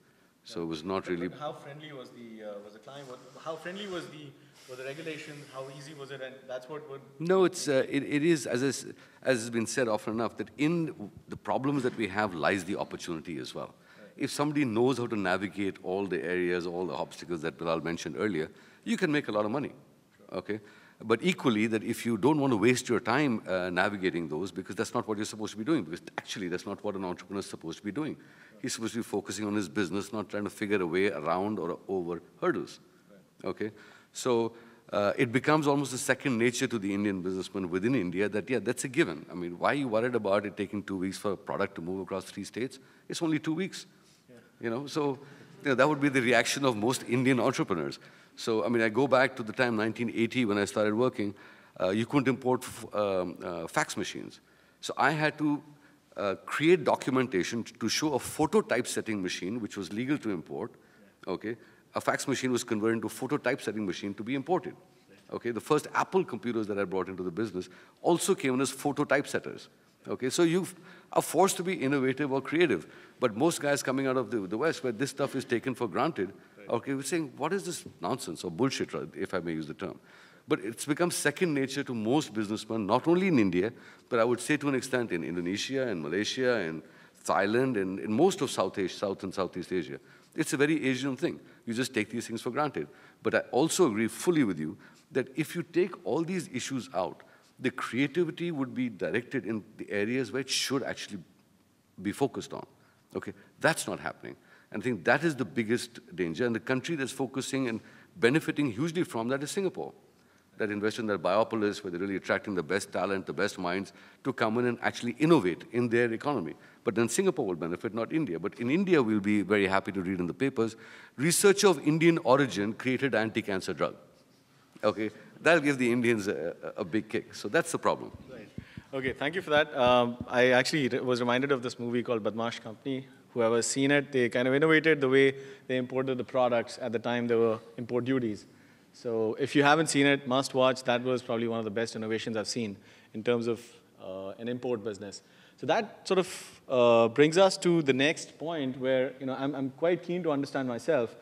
[SPEAKER 3] So it was not really.
[SPEAKER 2] But how friendly was the client? How friendly was the regulations? How easy was it? And that's what would.
[SPEAKER 3] No, it is as has been said often enough that in the problems that we have lies the opportunity as well. Right. If somebody knows how to navigate all the areas, all the obstacles that Bilal mentioned earlier, you can make a lot of money. Sure. Okay. But equally, that if you don't want to waste your time navigating those, because that's not what you're supposed to be doing, because actually that's not what an entrepreneur is supposed to be doing. He's supposed to be focusing on his business, not trying to figure a way around or over hurdles. Right. Okay? So it becomes almost a second nature to the Indian businessman within India that, yeah, that's a given. I mean, why are you worried about it taking 2 weeks for a product to move across 3 states? It's only 2 weeks. Yeah. So that would be the reaction of most Indian entrepreneurs. So, I mean, I go back to the time 1980 when I started working, you couldn't import fax machines. So I had to create documentation to show a photo typesetting machine, which was legal to import. Okay, a fax machine was converted into a photo typesetting machine to be imported. Okay, the first Apple computers that I brought into the business also came as photo typesetters. Okay, so you are forced to be innovative or creative. But most guys coming out of the West, where this stuff is taken for granted, okay, we're saying, what is this nonsense or bullshit, if I may use the term? But it's become second nature to most businessmen, not only in India, but I would say to an extent in Indonesia and Malaysia and Thailand and in most of South and Southeast Asia. It's a very Asian thing. You just take these things for granted. But I also agree fully with you that if you take all these issues out, the creativity would be directed in the areas where it should actually be focused on. Okay, that's not happening. And I think that is the biggest danger. And the country that's focusing and benefiting hugely from that is Singapore. That invest in their biopolis, where they're really attracting the best talent, the best minds to come in and actually innovate in their economy. But then Singapore will benefit, not India. But in India, we'll be very happy to read in the papers, researcher of Indian origin created anti-cancer drug. Okay, that'll give the Indians a big kick. So that's the problem.
[SPEAKER 2] Right. Okay, thank you for that. I actually was reminded of this movie called Badmaash Company. Whoever's seen it, they kind of innovated the way they imported the products at the time there were import duties. So if you haven't seen it, must watch. That was probably one of the best innovations I've seen in terms of an import business. So that sort of brings us to the next point where I'm quite keen to understand myself.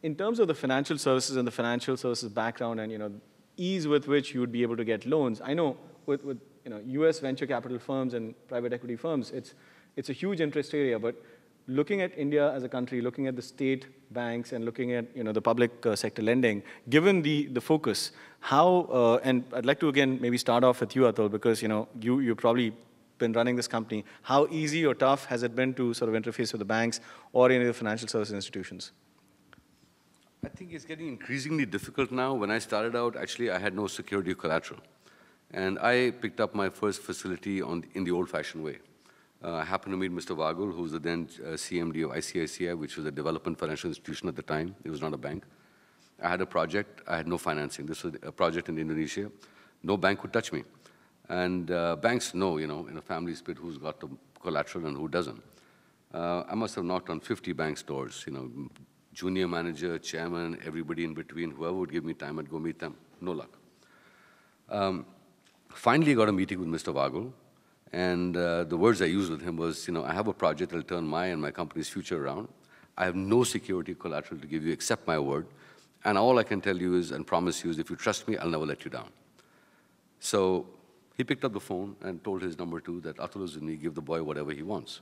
[SPEAKER 2] In terms of the financial services and the financial services background and ease with which you would be able to get loans, I know with US venture capital firms and private equity firms, it's a huge interest area, but looking at India as a country, looking at the state banks and looking at the public sector lending, given the focus, how, and I'd like to again maybe start off with you, Atul, because you've probably been running this company. How easy or tough has it been to sort of interface with the banks or any of the financial services institutions?
[SPEAKER 3] I think it's getting increasingly difficult now. When I started out, actually, I had no security or collateral. And I picked up my first facility in the old-fashioned way. I happened to meet Mr. Vagul, who was the then CMD of ICICI, which was a development financial institution at the time. It was not a bank. I had a project. I had no financing. This was a project in Indonesia. No bank would touch me. And banks know, in a family split, who's got the collateral and who doesn't. I must have knocked on 50 banks' doors, junior manager, chairman, everybody in between, whoever would give me time, I'd go meet them. No luck. Finally, I got a meeting with Mr. Vagul. And the words I used with him was, I have a project that will turn my and my company's future around. I have no security collateral to give you except my word. And all I can tell you is, and promise you is, if you trust me, I'll never let you down. So he picked up the phone and told his number two that Atul is with me, give the boy whatever he wants.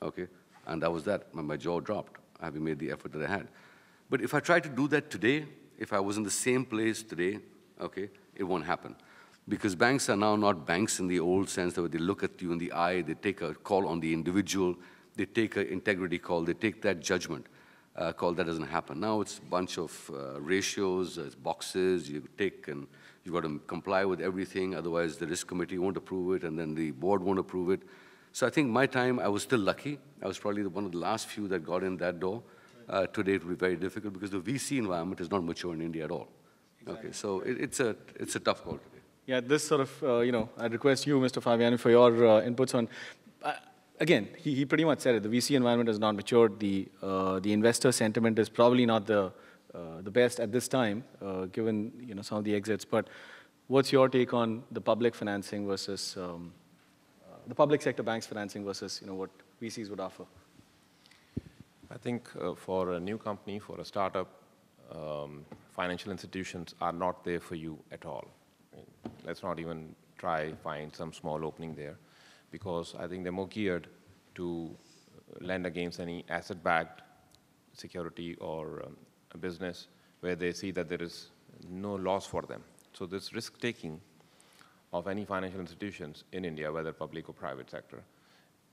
[SPEAKER 3] Okay? And that was that. My jaw dropped, having made the effort that I had. But if I tried to do that today, if I was in the same place today, okay, it won't happen. Because banks are now not banks in the old sense that they look at you in the eye, they take a call on the individual, they take an integrity call, they take that judgment call. That doesn't happen. Now it's a bunch of ratios, boxes you take, and you've got to comply with everything, otherwise the risk committee won't approve it, and then the board won't approve it. So I think my time, I was still lucky. I was probably one of the last few that got in that door. Today it will be very difficult because the VC environment is not mature in India at all. Exactly. Okay, so it's a tough call today.
[SPEAKER 2] Yeah, this sort of, I'd request you, Mr. Fabiani, for your inputs on, again, he pretty much said it, the VC environment has not matured, the investor sentiment is probably not the best at this time, given, some of the exits, but what's your take on the public financing versus, the public sector banks financing versus, what VCs would offer?
[SPEAKER 4] I think for a new company, for a startup, financial institutions are not there for you at all. Let's not even try find some small opening there, because I think they're more geared to lend against any asset-backed security or a business where they see that there is no loss for them. So this risk-taking of any financial institutions in India, whether public or private sector,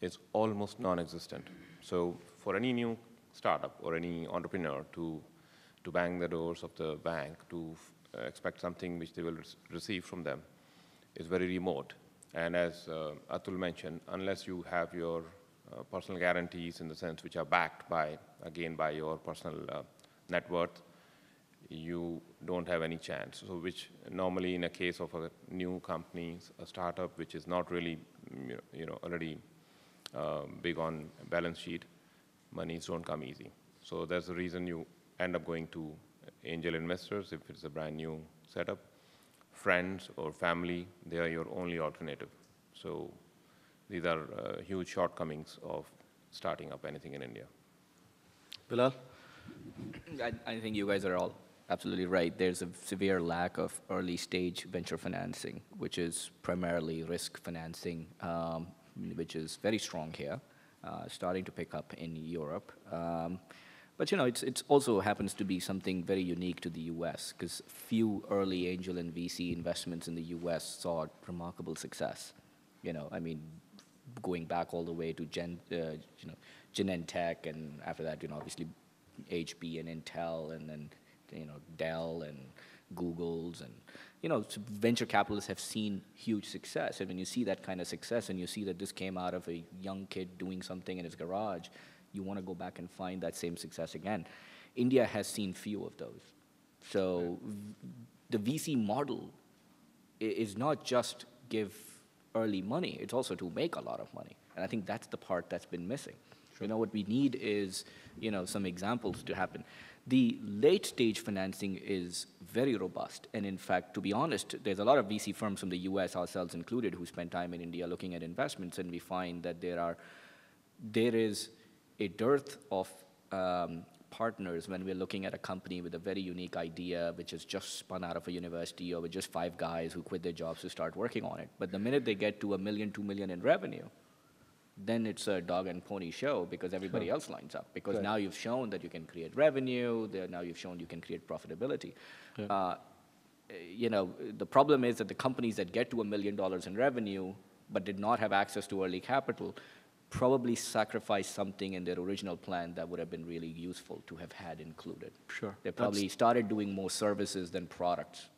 [SPEAKER 4] is almost non-existent. So for any new startup or any entrepreneur to bang the doors of the bank to expect something which they will receive from them is very remote. And as Atul mentioned, unless you have your personal guarantees in the sense which are backed by, again, by your personal net worth, you don't have any chance. So which normally in a case of a new company, a startup which is not really, already big on balance sheet, monies don't come easy. So that's the reason you end up going to angel investors if it's a brand new setup. Friends or family, they are your only alternative. So these are huge shortcomings of starting up anything in India.
[SPEAKER 2] Bilal?
[SPEAKER 5] I think you guys are all absolutely right. There's a severe lack of early stage venture financing, which is primarily risk financing, which is very strong here, starting to pick up in Europe. But it's also happens to be something very unique to the U.S. because few early angel and VC investments in the U.S. saw remarkable success. Going back all the way to Genentech, and after that, obviously HP and Intel, and then Dell and Google's, and venture capitalists have seen huge success. And when you see that kind of success, and you see that this came out of a young kid doing something in his garage, you want to go back and find that same success again. India has seen few of those. So the VC model is not just give early money, it's also to make a lot of money. And I think that's the part that's been missing. Sure. What we need is, some examples to happen. The late stage financing is very robust. And in fact, to be honest, there's a lot of VC firms from the US, ourselves included, who spend time in India looking at investments, and we find that there is a dearth of partners when we're looking at a company with a very unique idea, which has just spun out of a university, or with just 5 guys who quit their jobs to start working on it. But the minute they get to $1 million, $2 million in revenue, then it's a dog and pony show, because everybody else lines up. Because now you've shown that you can create revenue, now you've shown you can create profitability. Yeah. The problem is that the companies that get to $1 million in revenue but did not have access to early capital probably sacrifice something in their original plan that would have been really useful to have had included. Sure. They probably started doing more services than products,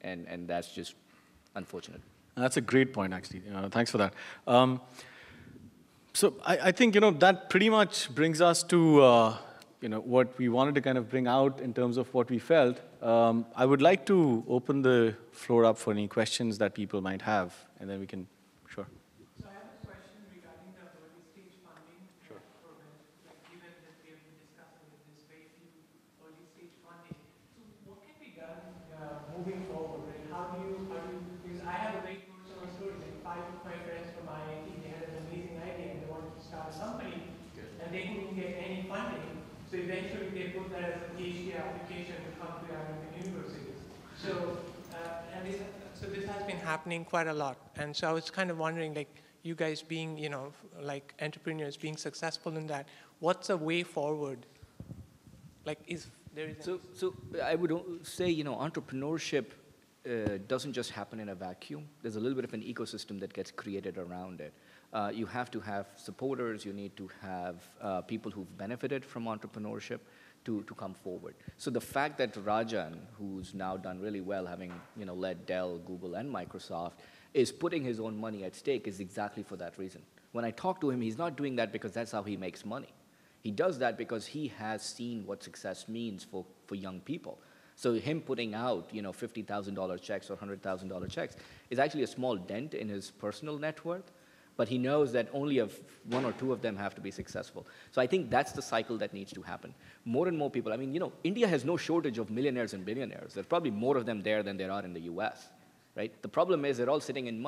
[SPEAKER 5] and that's just unfortunate.
[SPEAKER 2] That's a great point, actually. Thanks for that. So I think, that pretty much brings us to, what we wanted to kind of bring out in terms of what we felt. I would like to open the floor up for any questions that people might have, and then we can, sure.
[SPEAKER 6] So I have a question regarding the early stage funding program. Given that we have been discussing that there's very few early stage funding, so what can be done moving forward? Right? How do you? Because I have a very personal story. Like 5 of my friends from IIT and they couldn't get any funding. So eventually they put that as a PhD application to come to American universities. So, so this has been happening quite a lot. And so I was kind of wondering, like, you guys being, like entrepreneurs, being successful in that, what's a way forward? Like, is there is...
[SPEAKER 5] So I would say, entrepreneurship doesn't just happen in a vacuum. There's a little bit of an ecosystem that gets created around it. You have to have supporters. You need to have people who've benefited from entrepreneurship to come forward. So the fact that Rajan, who's now done really well, having led Dell, Google, and Microsoft, is putting his own money at stake is exactly for that reason. When I talk to him, he's not doing that because that's how he makes money. He does that because he has seen what success means for young people. So him putting out $50,000 checks or $100,000 checks is actually a small dent in his personal net worth, but he knows that only one or two of them have to be successful. So I think that's the cycle that needs to happen. More and more people, I mean, India has no shortage of millionaires and billionaires. There's probably more of them there than there are in the US, right? The problem is they're all sitting and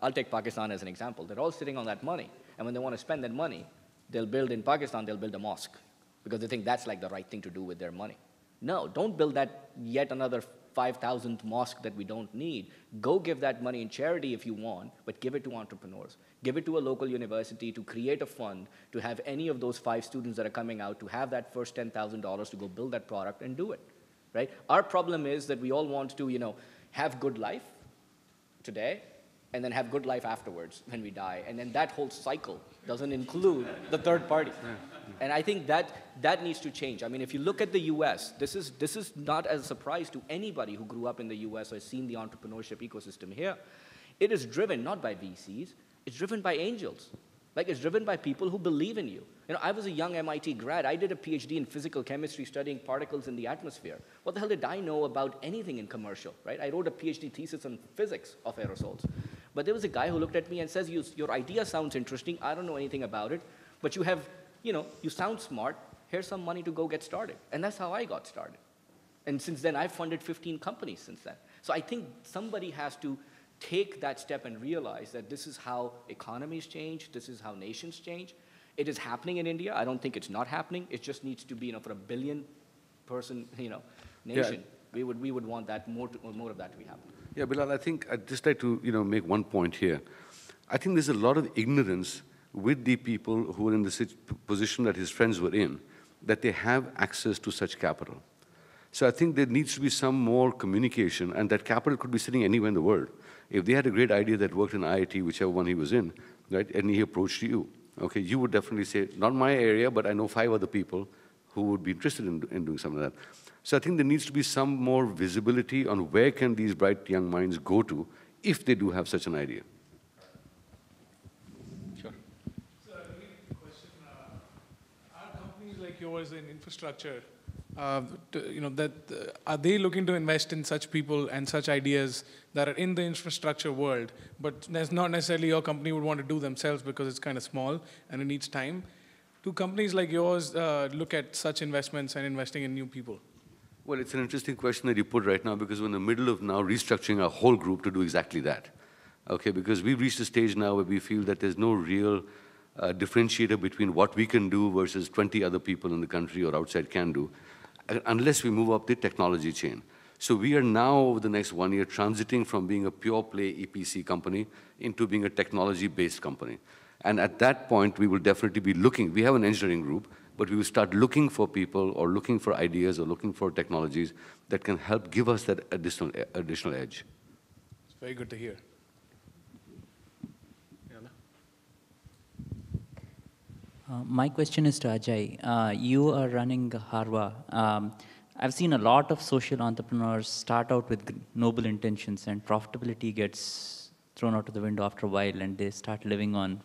[SPEAKER 5] I'll take Pakistan as an example. They're all sitting on that money, and when they want to spend that money, they'll build in Pakistan, they'll build a mosque, because they think that's like the right thing to do with their money. No, don't build that yet another 5,000th mosque that we don't need. Go give that money in charity if you want, but give it to entrepreneurs. Give it to a local university to create a fund to have any of those 5 students that are coming out to have that first $10,000 to go build that product and do it, right? Our problem is that we all want to, have good life today, and then have good life afterwards when we die. And then that whole cycle doesn't include the third party. And I think that needs to change. I mean, if you look at the US, this is not as a surprise to anybody who grew up in the US or has seen the entrepreneurship ecosystem here. It is driven not by VCs, it's driven by angels. Like, it's driven by people who believe in you. I was a young MIT grad. I did a PhD in physical chemistry studying particles in the atmosphere. What the hell did I know about anything in commercial, right? I wrote a PhD thesis on physics of aerosols. But there was a guy who looked at me and says, your idea sounds interesting. I don't know anything about it. But you have, you sound smart. Here's some money to go get started. And that's how I got started. And since then, I've funded 15 companies since then. So I think somebody has to take that step and realize that this is how economies change. This is how nations change. It is happening in India. I don't think it's not happening. It just needs to be, for a billion-person, nation. Yeah. We would want that more of that to be happening.
[SPEAKER 3] Yeah, Bilal, I think I'd just like to, make one point here. I think there's a lot of ignorance with the people who are in the position that his friends were in, that they have access to such capital. So I think there needs to be some more communication, and that capital could be sitting anywhere in the world. If they had a great idea that worked in IIT, whichever one he was in, right, and he approached you, okay, you would definitely say, not my area, but I know 5 other people who would be interested in doing some of that. So I think there needs to be some more visibility on where can these bright young minds go to if they do have such an idea.
[SPEAKER 2] Sure.
[SPEAKER 7] So, a question. Are companies like yours in infrastructure, are they looking to invest in such people and such ideas that are in the infrastructure world, but that's not necessarily your company would want to do themselves because it's kind of small and it needs time? Do companies like yours look at such investments and investing in new people?
[SPEAKER 3] Well, it's an interesting question that you put right now, because we're in the middle of now restructuring our whole group to do exactly that. Okay, because we've reached a stage now where we feel that there's no real differentiator between what we can do versus 20 other people in the country or outside can do, unless we move up the technology chain. So we are now, over the next 1 year, transiting from being a pure play EPC company into being a technology-based company. And at that point, we will definitely be looking. We have an engineering group, but we will start looking for people or looking for ideas or looking for technologies that can help give us that additional edge.
[SPEAKER 7] It's very good to hear.
[SPEAKER 8] My question is to Ajay. You are running Harva. I've seen a lot of social entrepreneurs start out with noble intentions, and profitability gets thrown out of the window after a while, and they start living on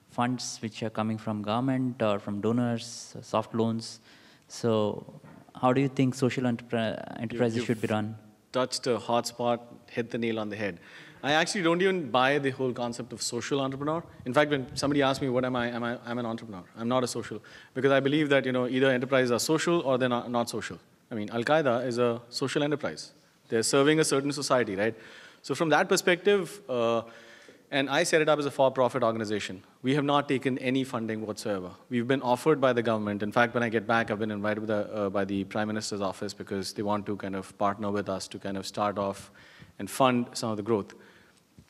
[SPEAKER 8] funds which are coming from government or from donors, soft loans. So how do you think social enterprises should be run?
[SPEAKER 2] Touched a hot spot, hit the nail on the head. I actually don't even buy the whole concept of social entrepreneur. In fact, when somebody asks me what am I, I'm an entrepreneur. I'm not a social, because I believe that either enterprises are social or they're not social. I mean, Al-Qaeda is a social enterprise. They're serving a certain society, right? So from that perspective, And I set it up as a for-profit organization. We have not taken any funding whatsoever. We've been offered by the government. In fact, when I get back, I've been invited by the Prime Minister's office because they want to kind of partner with us to kind of start off and fund some of the growth.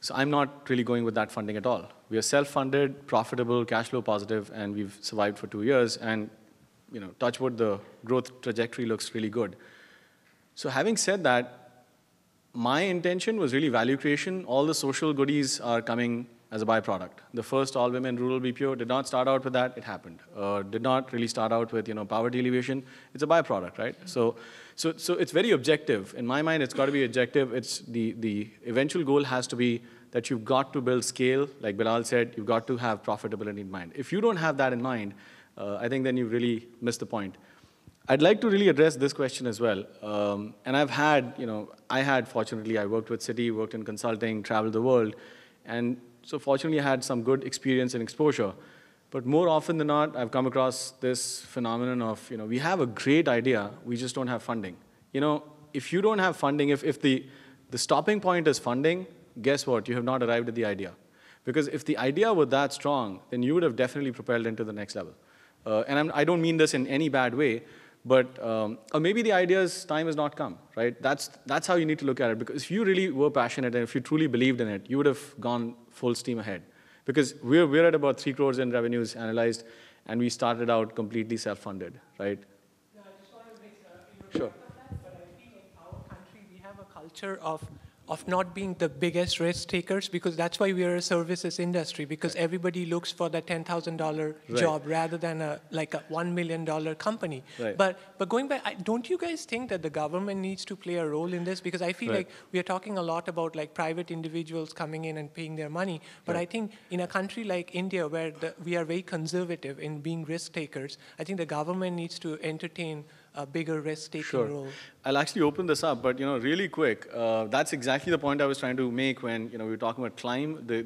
[SPEAKER 2] So I'm not really going with that funding at all. We are self-funded, profitable, cash flow positive, and we've survived for 2 years. And touch wood, the growth trajectory looks really good. So having said that, my intention was really value creation. All the social goodies are coming as a byproduct. The first all-women rural BPO did not start out with that. It happened. Did not really start out with poverty alleviation. It's a byproduct, right? So it's very objective. In my mind, it's got to be objective. It's the eventual goal has to be that you've got to build scale. Like Bilal said, you've got to have profitability in mind. If you don't have that in mind, I think then you really miss the point. I'd like to really address this question as well. And I've had, fortunately, I worked with Citi, worked in consulting, traveled the world. And so fortunately, I had some good experience and exposure. But more often than not, I've come across this phenomenon of, we have a great idea, we just don't have funding. If you don't have funding, if the stopping point is funding, guess what? You have not arrived at the idea. Because if the idea were that strong, then you would have definitely propelled into the next level. And I don't mean this in any bad way, but or maybe the idea's time has not come, right? That's how you need to look at it. Because if you really were passionate and if you truly believed in it, you would have gone full steam ahead. Because we're at about 3 crores in revenues analyzed, and we started out completely self-funded, right?
[SPEAKER 6] No, I just want to make
[SPEAKER 2] Sure.
[SPEAKER 6] but I feel in our country we have a culture of not being the biggest risk takers, because that's why we are a services industry, because everybody looks for the $10,000 job rather than a $1 million company.
[SPEAKER 2] Right.
[SPEAKER 6] But going back, don't you guys think that the government needs to play a role in this? Because I feel like we are talking a lot about private individuals coming in and paying their money, but I think in a country like India where we are very conservative in being risk takers, I think the government needs to entertain a bigger risk-taking role.
[SPEAKER 2] I'll actually open this up, but really quick, that's exactly the point I was trying to make when we were talking about climb, the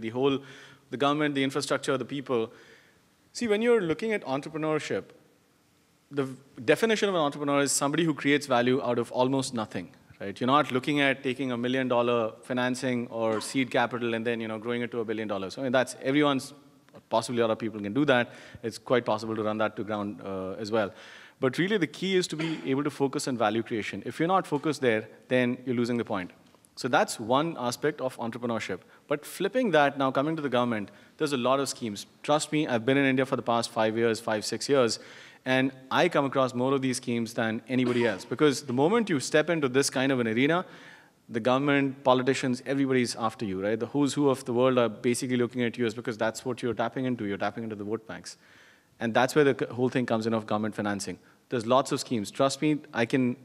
[SPEAKER 2] government, the infrastructure, the people. See, when you're looking at entrepreneurship, the definition of an entrepreneur is somebody who creates value out of almost nothing, right? You're not looking at taking $1 million financing or seed capital and then growing it to $1 billion. I mean, that's everyone's. Possibly a lot of people can do that. It's quite possible to run that to ground as well. But really, the key is to be able to focus on value creation. If you're not focused there, then you're losing the point. So that's one aspect of entrepreneurship. But flipping that, now coming to the government, there's a lot of schemes. Trust me, I've been in India for the past 6 years, and I come across more of these schemes than anybody else. Because the moment you step into this kind of an arena, the government, politicians, everybody's after you, right? The who's who of the world are basically looking at you because that's what you're tapping into. You're tapping into the vote banks. And that's where the whole thing comes in of government financing. There's lots of schemes. Trust me, I can,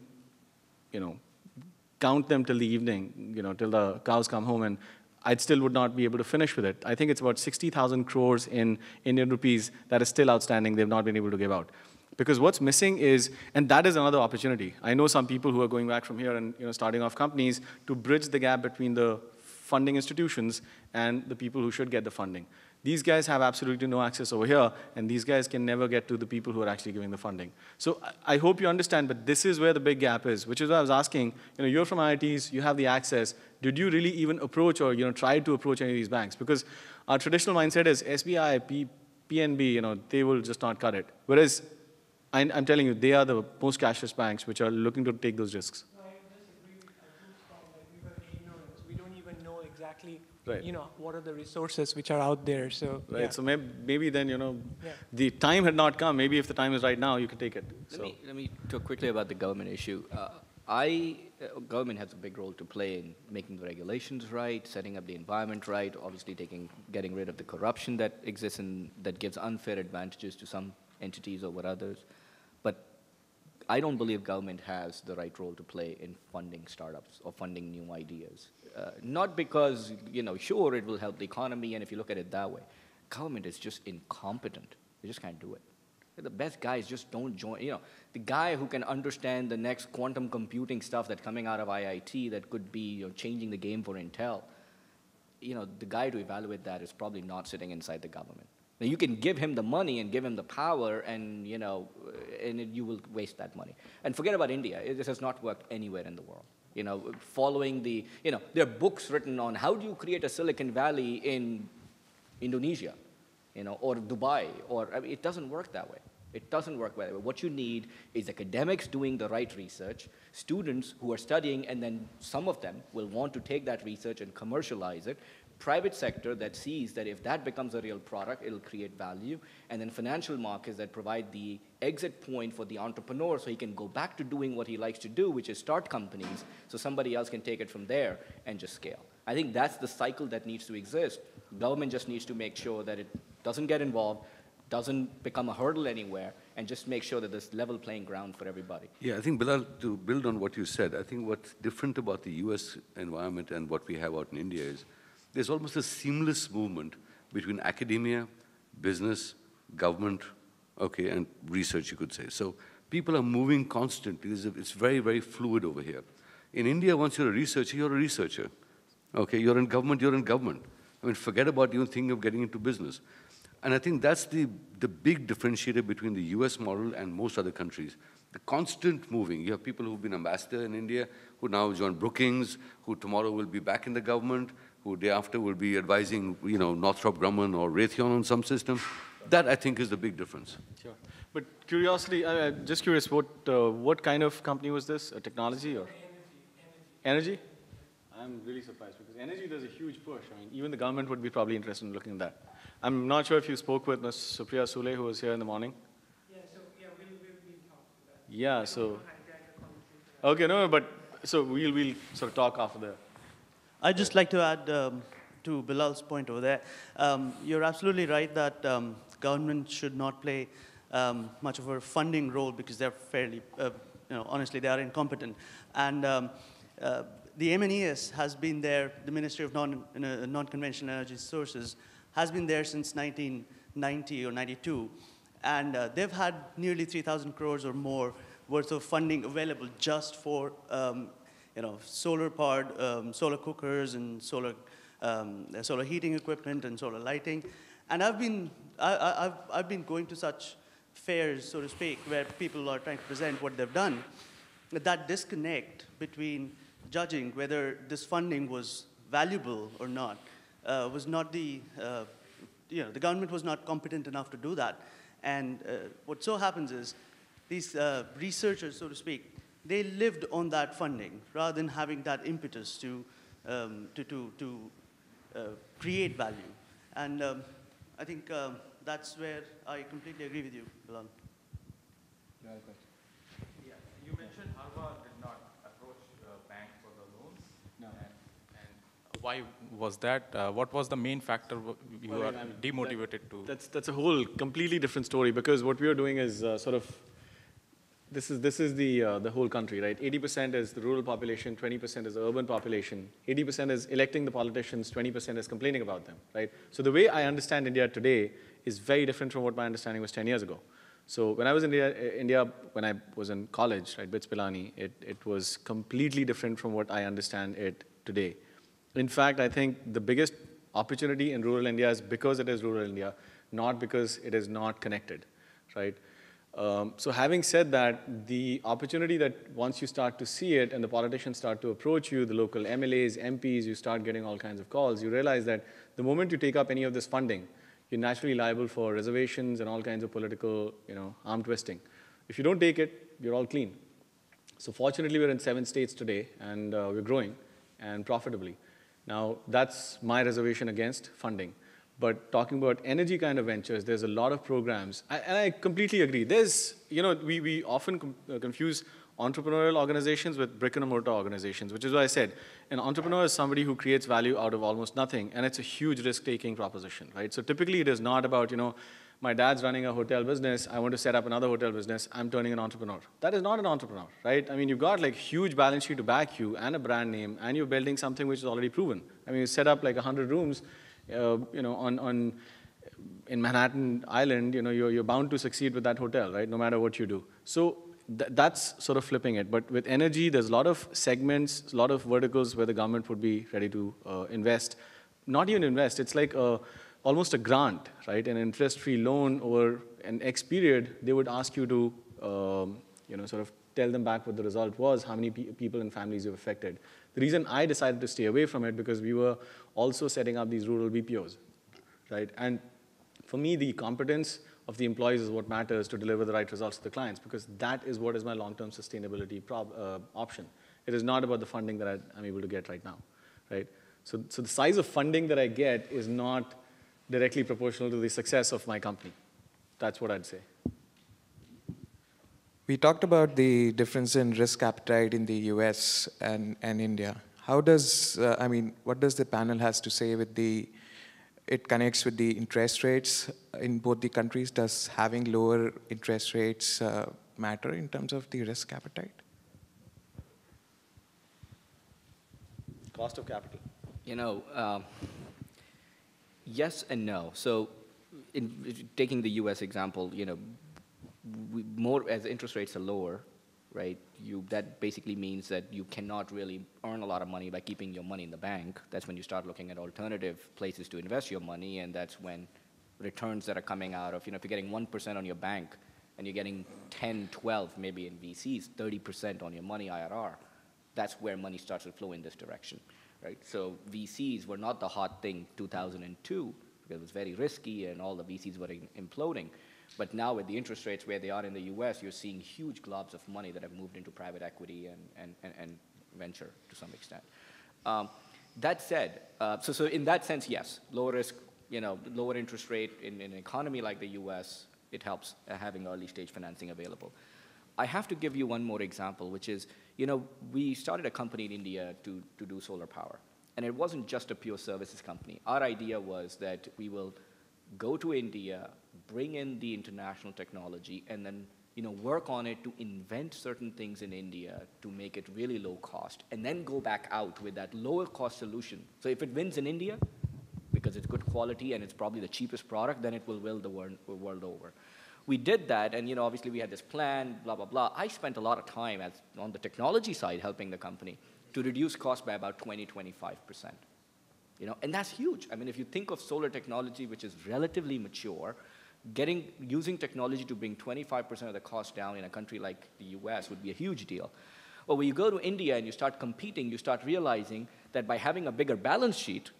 [SPEAKER 2] count them till the evening, till the cows come home, and I still would not be able to finish with it. I think it's about 60,000 crores in Indian rupees that is still outstanding. They've not been able to give out. Because what's missing is, and that is another opportunity. I know some people who are going back from here and starting off companies to bridge the gap between the funding institutions and the people who should get the funding. These guys have absolutely no access over here, and these guys can never get to the people who are actually giving the funding. So I hope you understand, but this is where the big gap is, which is why I was asking, you're from Humanities, you have the access. Did you really even approach or try to approach any of these banks? Because our traditional mindset is SBI, PNB, they will just not cut it. Whereas I'm telling you, they are the most cashless banks which are looking to take those risks.
[SPEAKER 6] No, I disagree with we were ignorant. We don't even know exactly, what are the resources which are out there. So
[SPEAKER 2] so maybe then, the time had not come. Maybe if the time is right now, you can take it.
[SPEAKER 5] Let me talk quickly about the government issue. Government has a big role to play in making the regulations right, setting up the environment right, obviously getting rid of the corruption that exists and that gives unfair advantages to some entities over others. But I don't believe government has the right role to play in funding startups or funding new ideas. Not because, sure, it will help the economy, and if you look at it that way, government is just incompetent. They just can't do it. The best guys just don't join. The guy who can understand the next quantum computing stuff that's coming out of IIT that could be changing the game for Intel, the guy to evaluate that is probably not sitting inside the government. Now, you can give him the money and give him the power, and you will waste that money. And forget about India. This has not worked anywhere in the world. following the, there are books written on how do you create a Silicon Valley in Indonesia, or Dubai, it doesn't work that way. It doesn't work that way. What you need is academics doing the right research, students who are studying, and then some of them will want to take that research and commercialize it, private sector that sees that if that becomes a real product, it'll create value, and then financial markets that provide the exit point for the entrepreneur so he can go back to doing what he likes to do, which is start companies, so somebody else can take it from there and just scale. I think that's the cycle that needs to exist. Government just needs to make sure that it doesn't get involved, doesn't become a hurdle anywhere, and just make sure that there's level playing ground for everybody.
[SPEAKER 3] Yeah, I think, Bilal, to build on what you said, I think what's different about the US environment and what we have out in India is there's almost a seamless movement between academia, business, government, okay, and research, you could say. So people are moving constantly. It's very, very fluid over here. In India, once you're a researcher, you're a researcher. Okay, you're in government, you're in government. I mean, forget about even thinking of getting into business. And I think that's the big differentiator between the US model and most other countries. The constant moving. You have people who've been ambassador in India, who now join Brookings, who tomorrow will be back in the government, who day after will be advising, Northrop Grumman or Raytheon on some system. That, I think, is the big difference.
[SPEAKER 2] Sure. But curiosity, just curious, what kind of company was this? A technology or? Energy? I'm really surprised because energy, there's a huge push. I mean, even the government would be probably interested in looking at that. I'm not sure if you spoke with Ms. Supriya Sule, who was here in the morning.
[SPEAKER 6] Yeah, so we'll be talking about that.
[SPEAKER 2] Yeah, so. Okay, no, but so we'll sort of talk after that.
[SPEAKER 9] I'd just like to add to Bilal's point over there. You're absolutely right that government should not play much of a funding role because they're fairly, honestly, they are incompetent. And the MNES has been there, the Ministry of Non-Conventional Energy Sources, has been there since 1990 or 92. And they've had nearly 3,000 crores or more worth of funding available just for solar-powered solar cookers and solar heating equipment and solar lighting. And I've been going to such fairs, so to speak, where people are trying to present what they've done. That disconnect between judging whether this funding was valuable or not was not the government was not competent enough to do that. And what so happens is these researchers, so to speak, they lived on that funding rather than having that impetus to create value. And I think that's where I completely agree with you, Bilal.
[SPEAKER 2] You had a question?
[SPEAKER 10] Yeah, you mentioned Harvard did not approach banks for the loans.
[SPEAKER 2] No.
[SPEAKER 10] And why was that? What was the main factor you were demotivated to?
[SPEAKER 2] That's a whole completely different story because what we are doing is sort of this is the whole country, right? 80% is the rural population, 20% is the urban population, 80% is electing the politicians, 20% is complaining about them, right? So the way I understand India today is very different from what my understanding was 10 years ago. So when I was in India when I was in college, right, BITS Pilani, it was completely different from what I understand it today. In fact, I think the biggest opportunity in rural India is because it is rural India, not because it is not connected, right? So having said that, the opportunity that once you start to see it and the politicians start to approach you, the local MLAs, MPs, you start getting all kinds of calls, you realize that the moment you take up any of this funding, you're naturally liable for reservations and all kinds of political, arm twisting. If you don't take it, you're all clean. So fortunately, we're in 7 states today, and we're growing and profitably. Now, that's my reservation against funding. But talking about energy kind of ventures, there's a lot of programs. And I completely agree. There's, we often confuse entrepreneurial organizations with brick and mortar organizations, which is why I said an entrepreneur is somebody who creates value out of almost nothing, and it's a huge risk-taking proposition, right? So typically it is not about, my dad's running a hotel business, I want to set up another hotel business, I'm turning an entrepreneur. That is not an entrepreneur, right? I mean, you've got like huge balance sheet to back you and a brand name, and you're building something which is already proven. I mean, you set up like 100 rooms, in Manhattan Island, you're bound to succeed with that hotel, right? No matter what you do. So that's sort of flipping it. But with energy, there's a lot of segments, a lot of verticals where the government would be ready to invest. Not even invest, it's like almost a grant, right? An interest-free loan over an X period, they would ask you to, sort of tell them back what the result was, how many people and families you've affected. The reason I decided to stay away from it because we were also setting up these rural BPOs, right? And for me, the competence of the employees is what matters to deliver the right results to the clients, because that is what is my long-term sustainability option. It is not about the funding that I'm able to get right now, right? So the size of funding that I get is not directly proportional to the success of my company. That's what I'd say.
[SPEAKER 11] We talked about the difference in risk appetite in the US and India. How does, what does the panel has to say with it connects with the interest rates in both the countries? Does having lower interest rates matter in terms of the risk appetite?
[SPEAKER 2] Cost of capital.
[SPEAKER 5] Yes and no. So in taking the US example, more as interest rates are lower, right? That basically means that you cannot really earn a lot of money by keeping your money in the bank. That's when you start looking at alternative places to invest your money, and that's when returns that are coming out of, if you're getting 1% on your bank and you're getting 10, 12, maybe in VCs, 30% on your money IRR, that's where money starts to flow in this direction, right? So VCs were not the hot thing 2002 because it was very risky and all the VCs were imploding. But now with the interest rates where they are in the US, you're seeing huge globs of money that have moved into private equity and venture to some extent. That said, so in that sense, yes, lower risk, lower interest rate in an economy like the US, it helps having early stage financing available. I have to give you one more example, which is, we started a company in India to do solar power. And it wasn't just a pure services company. Our idea was that we will go to India, bring in the international technology, and then work on it to invent certain things in India to make it really low cost, and then go back out with that lower cost solution. So if it wins in India, because it's good quality and it's probably the cheapest product, then it will win the world over. We did that, and obviously we had this plan, blah, blah, blah. I spent a lot of time on the technology side helping the company to reduce cost by about 20, 25%. And that's huge. I mean, if you think of solar technology, which is relatively mature, using technology to bring 25% of the cost down in a country like the US would be a huge deal. Well, when you go to India and you start competing, you start realizing that by having a bigger balance sheet,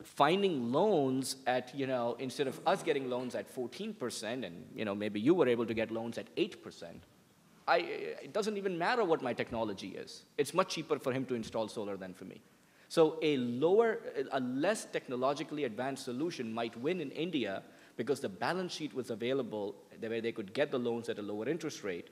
[SPEAKER 5] finding loans at, instead of us getting loans at 14%, and maybe you were able to get loans at 8%, it doesn't even matter what my technology is. It's much cheaper for him to install solar than for me. So a less technologically advanced solution might win in India because the balance sheet was available where they could get the loans at a lower interest rate.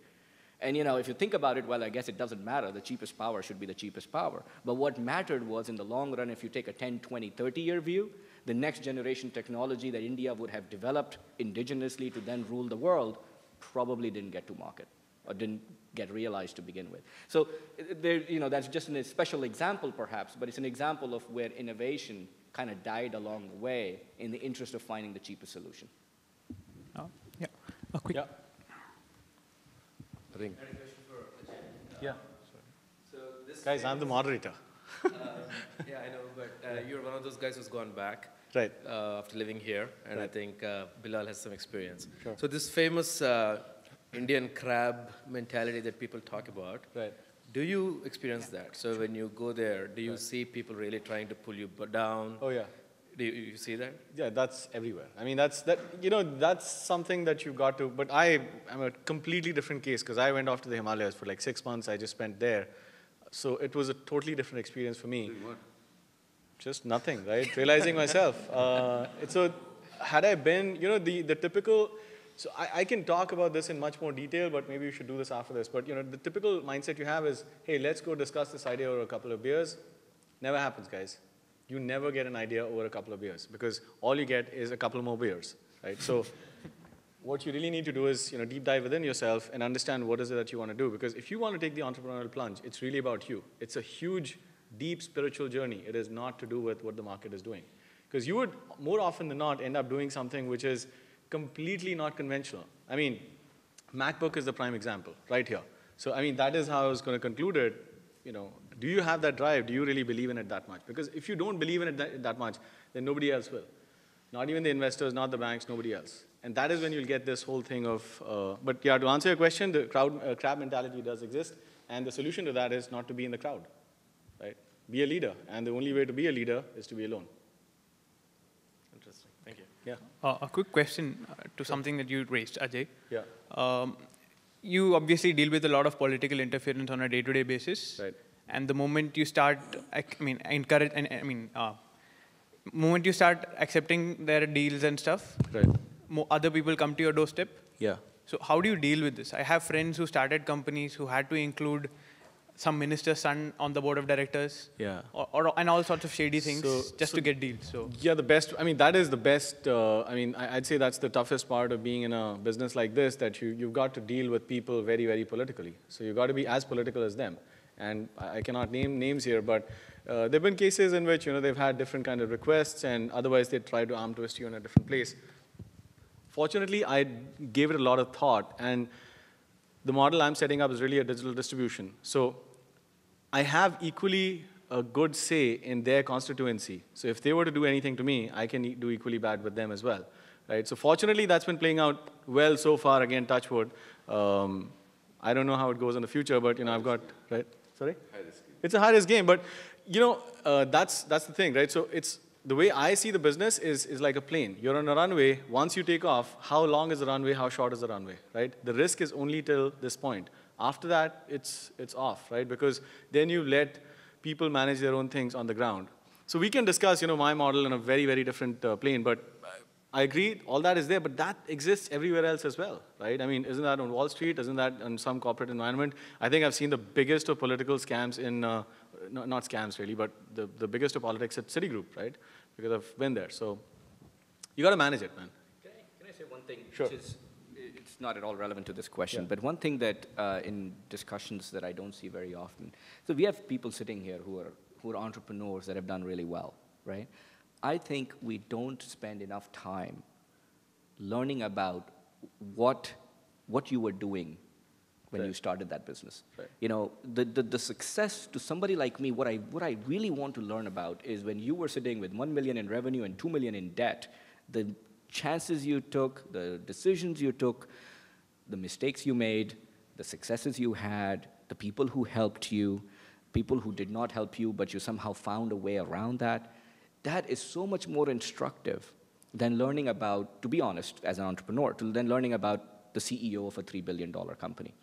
[SPEAKER 5] And if you think about it, well, I guess it doesn't matter. The cheapest power should be the cheapest power. But what mattered was, in the long run, if you take a 10, 20, 30-year view, the next generation technology that India would have developed indigenously to then rule the world probably didn't get to market or didn't get realized to begin with. So that's just a special example, perhaps, but it's an example of where innovation kind of died along the way in the interest of finding the cheapest solution.
[SPEAKER 11] Yeah. A quick.
[SPEAKER 2] Yeah.
[SPEAKER 12] I think.
[SPEAKER 2] Yeah.
[SPEAKER 12] So this
[SPEAKER 2] guys, I'm the moderator.
[SPEAKER 12] Yeah, I know, but you're one of those guys who's gone back
[SPEAKER 2] right.
[SPEAKER 12] After living here, and
[SPEAKER 2] right.
[SPEAKER 12] I think Bilal has some experience.
[SPEAKER 2] Sure.
[SPEAKER 12] So this famous Indian crab mentality that people talk about,
[SPEAKER 2] right.
[SPEAKER 12] Do you experience that? So when you go there, do you see people really trying to pull you down?
[SPEAKER 2] Oh, yeah.
[SPEAKER 12] Do you see that?
[SPEAKER 2] Yeah, that's everywhere. I mean, that's something that you've got to, but I'm a completely different case because I went off to the Himalayas for like 6 months. I just spent there. So it was a totally different experience for me.
[SPEAKER 3] Doing what?
[SPEAKER 2] Just nothing, right? Realizing myself. So had I been, the typical, so I can talk about this in much more detail, but maybe we should do this after this. But, the typical mindset you have is, hey, let's go discuss this idea over a couple of beers. Never happens, guys. You never get an idea over a couple of beers because all you get is a couple more beers, right? So what you really need to do is, deep dive within yourself and understand what is it that you want to do. Because if you want to take the entrepreneurial plunge, it's really about you. It's a huge, deep spiritual journey. It is not to do with what the market is doing. Because you would, more often than not, end up doing something which is completely not conventional. I mean, MacBook is the prime example, right here. So, I mean, that is how I was going to conclude it. Do you have that drive? Do you really believe in it that much? Because if you don't believe in it that much, then nobody else will. Not even the investors, not the banks, nobody else. And that is when you'll get this whole thing of, but yeah, to answer your question, the crowd mentality does exist. And the solution to that is not to be in the crowd, right? Be a leader. And the only way to be a leader is to be alone.
[SPEAKER 10] Interesting. Thank you.
[SPEAKER 2] Yeah.
[SPEAKER 13] A quick question to something that you raised, Ajay.
[SPEAKER 2] Yeah.
[SPEAKER 13] You obviously deal with a lot of political interference on a day-to-day basis.
[SPEAKER 2] Right.
[SPEAKER 13] And the moment you start, moment you start accepting their deals and stuff,
[SPEAKER 2] right,
[SPEAKER 13] other people come to your doorstep.
[SPEAKER 2] Yeah.
[SPEAKER 13] So how do you deal with this? I have friends who started companies who had to include some minister's son on the board of directors.
[SPEAKER 2] Yeah.
[SPEAKER 13] And all sorts of shady things to get deals. So
[SPEAKER 2] yeah, that is the best, I'd say that's the toughest part of being in a business like this, that you've got to deal with people very, very politically. So you've got to be as political as them. And I cannot name names here, but there have been cases in which, they've had different kind of requests, and otherwise they try to arm twist you in a different place. Fortunately, I gave it a lot of thought, and the model I'm setting up is really a digital distribution. So I have equally a good say in their constituency. So if they were to do anything to me, I can do equally bad with them as well, right? So fortunately, that's been playing out well so far. Again, touch wood. I don't know how it goes in the future, but I've got, right? Sorry? It's a high-risk game, but that's the thing, right? So the way I see the business is like a plane. You're on a runway. Once you take off, how long is the runway? How short is the runway, right? The risk is only till this point. After that, it's off, right? Because then you let people manage their own things on the ground. So we can discuss, my model in a very, very different plane, but I agree, all that is there, but that exists everywhere else as well, right? Isn't that on Wall Street? Isn't that in some corporate environment? I think I've seen the biggest of political scams in, not scams really, but the biggest of politics at Citigroup, right? Because I've been there. So you got to manage it, man.
[SPEAKER 5] Can I say one thing?
[SPEAKER 2] Sure.
[SPEAKER 5] Which is, it's not at all relevant to this question, but one thing that in discussions that I don't see very often. So we have people sitting here who are entrepreneurs that have done really well, right? I think we don't spend enough time learning about what you were doing when you started that business. Right. The success to somebody like me, what I really want to learn about is when you were sitting with 1 million in revenue and 2 million in debt, the chances you took, the decisions you took, the mistakes you made, the successes you had, the people who helped you, people who did not help you, but you somehow found a way around that. That is so much more instructive than learning about, to be honest, as an entrepreneur, than learning about the CEO of a $3 billion company.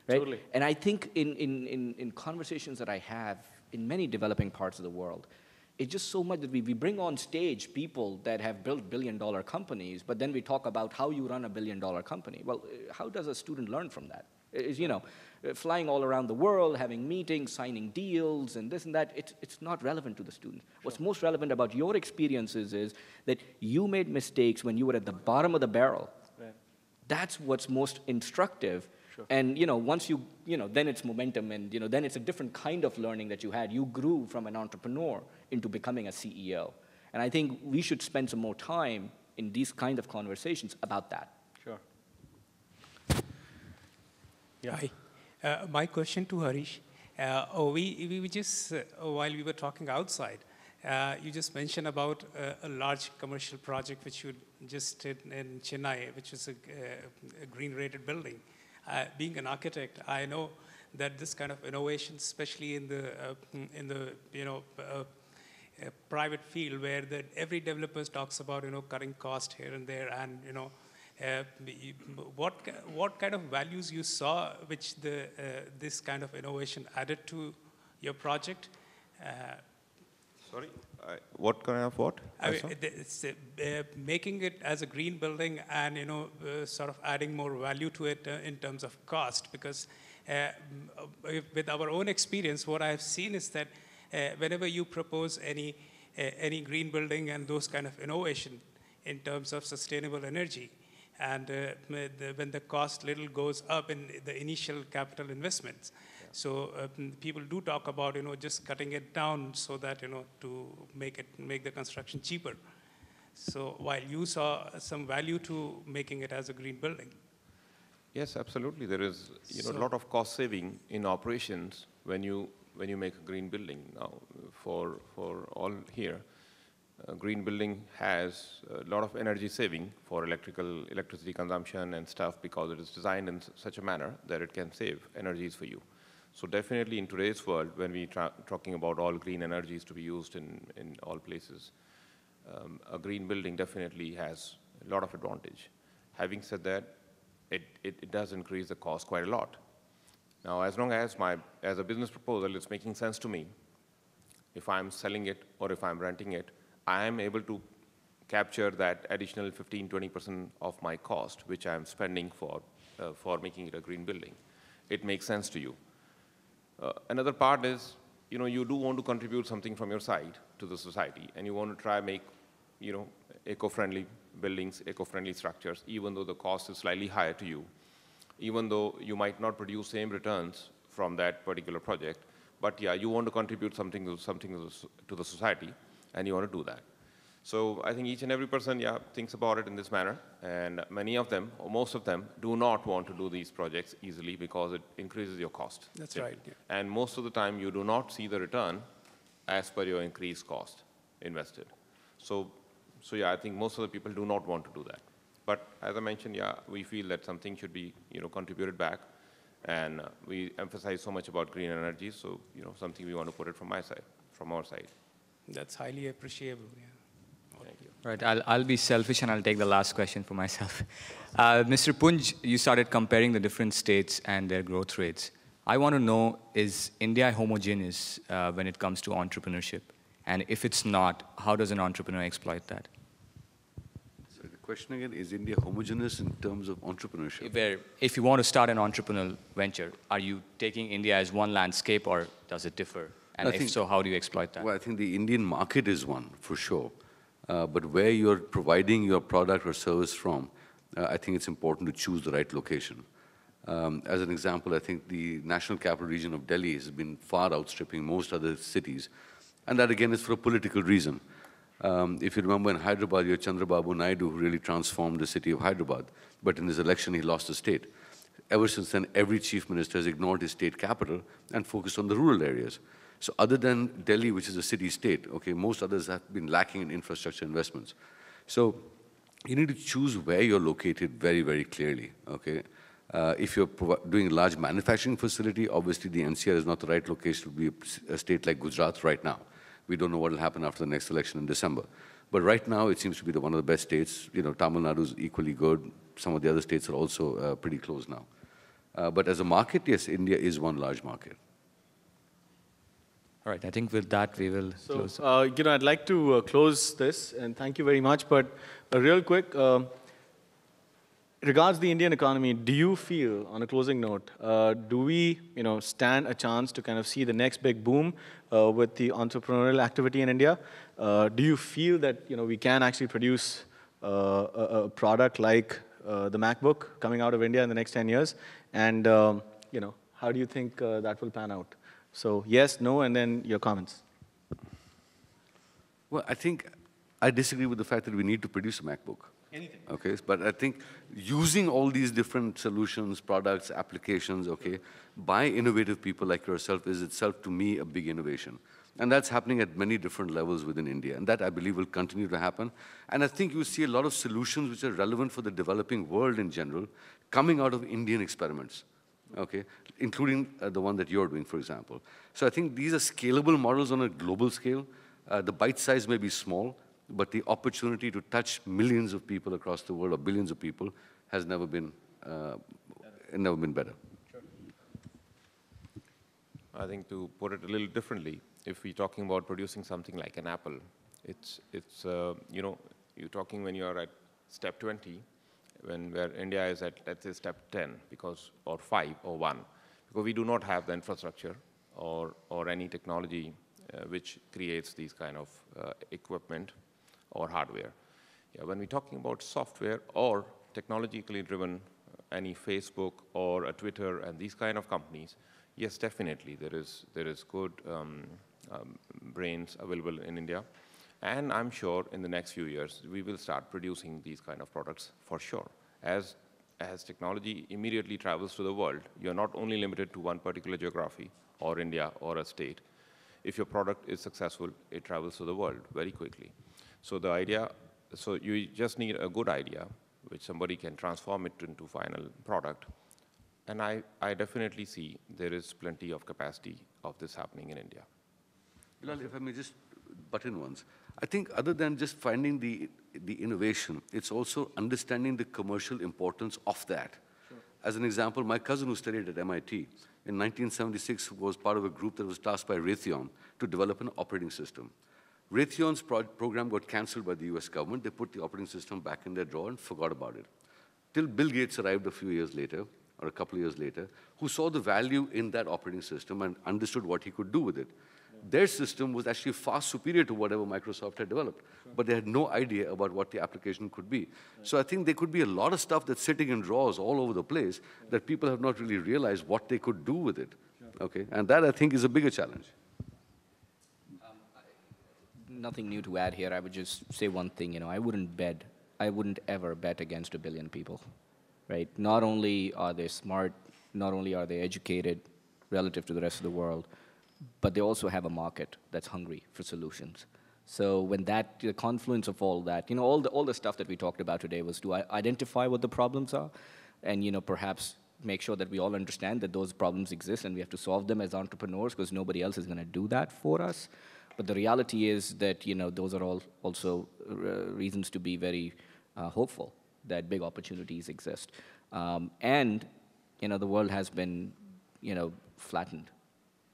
[SPEAKER 5] Right? Totally. And I think in conversations that I have in many developing parts of the world, it's just so much that we bring on stage people that have built billion-dollar companies, but then we talk about how you run a billion-dollar company. Well, how does a student learn from that? Flying all around the world, having meetings, signing deals, and this and that, it's not relevant to the student. Sure. What's most relevant about your experiences is that you made mistakes when you were at the bottom of the barrel. Right. That's what's most instructive. Sure. And once then it's momentum, and then it's a different kind of learning that you had. You grew from an entrepreneur into becoming a CEO. And I think we should spend some more time in these kind of conversations about that.
[SPEAKER 2] Sure.
[SPEAKER 6] Yeah. Hi. My question to Harish, we just, while we were talking outside, you just mentioned about a large commercial project which you just did in Chennai, which is a green-rated building. Being an architect, I know that this kind of innovation, especially in the private field, where every developer talks about cutting cost here and there, and what kind of values you saw which this kind of innovation added to your project?
[SPEAKER 4] Sorry, what kind of what?
[SPEAKER 6] It's making it as a green building and sort of adding more value to it in terms of cost, because with our own experience, what I've seen is that whenever you propose any green building and those kind of innovation in terms of sustainable energy, and when the cost little goes up in the initial capital investments. Yeah. So people do talk about, just cutting it down so that, to make the construction cheaper. So while you saw some value to making it as a green building.
[SPEAKER 4] Yes, absolutely. There is, a lot of cost saving in operations when you make a green building. Now, for all here, green building has a lot of energy saving for electricity consumption and stuff because it is designed in such a manner that it can save energies for you. So definitely in today's world, when we talking about all green energies to be used in all places, a green building definitely has a lot of advantage. Having said that, it does increase the cost quite a lot. Now, as long as as a business proposal, it's making sense to me, if I'm selling it or if I'm renting it, I am able to capture that additional 15–20% of my cost, which I'm spending for making it a green building. It makes sense to you. Another part is, you do want to contribute something from your side to the society, and you want to try make, eco-friendly buildings, eco-friendly structures, even though the cost is slightly higher to you, even though you might not produce same returns from that particular project, but yeah, you want to contribute something to the society, and you want to do that. So I think each and every person, thinks about it in this manner, and many of them, or most of them, do not want to do these projects easily because it increases your cost.
[SPEAKER 7] That's right. Yeah.
[SPEAKER 4] And most of the time, you do not see the return as per your increased cost invested. So yeah, I think most of the people do not want to do that. But as I mentioned, we feel that something should be, contributed back, and we emphasize so much about green energy. So, something we want to put it from our side.
[SPEAKER 7] That's highly appreciable. Yeah.
[SPEAKER 4] Thank you.
[SPEAKER 1] Right, I'll be selfish and I'll take the last question for myself. Mr. Punj, you started comparing the different states and their growth rates. I want to know, is India homogeneous when it comes to entrepreneurship? And if it's not, how does an entrepreneur exploit that?
[SPEAKER 3] So the question again, is India homogeneous in terms of entrepreneurship?
[SPEAKER 1] If you want to start an entrepreneurial venture, are you taking India as one landscape or does it differ? And if so, how do you exploit that?
[SPEAKER 3] Well, I think the Indian market is one, for sure. But where you're providing your product or service from, I think it's important to choose the right location. As an example, I think the National Capital Region of Delhi has been far outstripping most other cities. And that, again, is for a political reason. If you remember in Hyderabad, you had Chandrababu Naidu, who really transformed the city of Hyderabad. But in this election, he lost the state. Ever since then, every chief minister has ignored his state capital and focused on the rural areas. So other than Delhi, which is a city-state, okay, most others have been lacking in infrastructure investments. So you need to choose where you're located very, very clearly, okay? If you're doing a large manufacturing facility, obviously the NCR is not the right location to be a state like Gujarat right now. We don't know what will happen after the next election in December. But right now, it seems to be one of the best states. Tamil Nadu is equally good. Some of the other states are also pretty close now. But as a market, yes, India is one large market.
[SPEAKER 1] All right, I think with that, we will close.
[SPEAKER 2] I'd like to close this, and thank you very much. But real quick, regards the Indian economy, do you feel, on a closing note, do we, stand a chance to kind of see the next big boom with the entrepreneurial activity in India? Do you feel that, we can actually produce a product like the MacBook coming out of India in the next 10 years? And, how do you think that will pan out? So yes, no, and then your comments.
[SPEAKER 3] Well, I think I disagree with the fact that we need to produce a MacBook.
[SPEAKER 2] Anything.
[SPEAKER 3] Okay, but I think using all these different solutions, products, applications, okay, by innovative people like yourself is itself, to me, a big innovation. And that's happening at many different levels within India. And that, I believe, will continue to happen. And I think you see a lot of solutions which are relevant for the developing world in general coming out of Indian experiments, okay, including the one that you're doing, for example. So I think these are scalable models on a global scale. The bite size may be small, but the opportunity to touch millions of people across the world, or billions of people, has never been better.
[SPEAKER 4] Sure. I think to put it a little differently, if we're talking about producing something like an Apple, it's you're talking when you're at step 20, where India is at, let's say, step 10, or 5 or 1, because we do not have the infrastructure or any technology which creates these kind of equipment or hardware. Yeah, when we're talking about software or technologically driven, any Facebook or a Twitter and these kind of companies, yes, definitely there is good brains available in India. And I'm sure in the next few years, we will start producing these kind of products for sure. As technology immediately travels to the world, you're not only limited to one particular geography or India or a state. If your product is successful, it travels to the world very quickly. So the idea, so you just need a good idea, which somebody can transform it into final product. And I definitely see there is plenty of capacity of this happening in India.
[SPEAKER 3] Bilal, if I may just butt in once. I think other than just finding the innovation, it's also understanding the commercial importance of that. Sure. As an example, my cousin who studied at MIT in 1976 was part of a group that was tasked by Raytheon to develop an operating system. Raytheon's program got cancelled by the US government. They put the operating system back in their drawer and forgot about it. Till Bill Gates arrived a few years later, or a couple of years later, who saw the value in that operating system and understood what he could do with it. Their system was actually far superior to whatever Microsoft had developed, but they had no idea about what the application could be. So I think there could be a lot of stuff that's sitting in drawers all over the place that people have not really realized what they could do with it. Okay, and that I think is a bigger challenge.
[SPEAKER 5] Nothing new to add here. I would just say one thing. I wouldn't ever bet against 1 billion people, right? Not only are they smart, not only are they educated relative to the rest of the world, but they also have a market that's hungry for solutions. So when the confluence of all that, all the stuff that we talked about today was to identify what the problems are, and perhaps make sure that we all understand that those problems exist and we have to solve them as entrepreneurs because nobody else is going to do that for us. But the reality is that those are all also reasons to be very hopeful that big opportunities exist. And the world has been flattened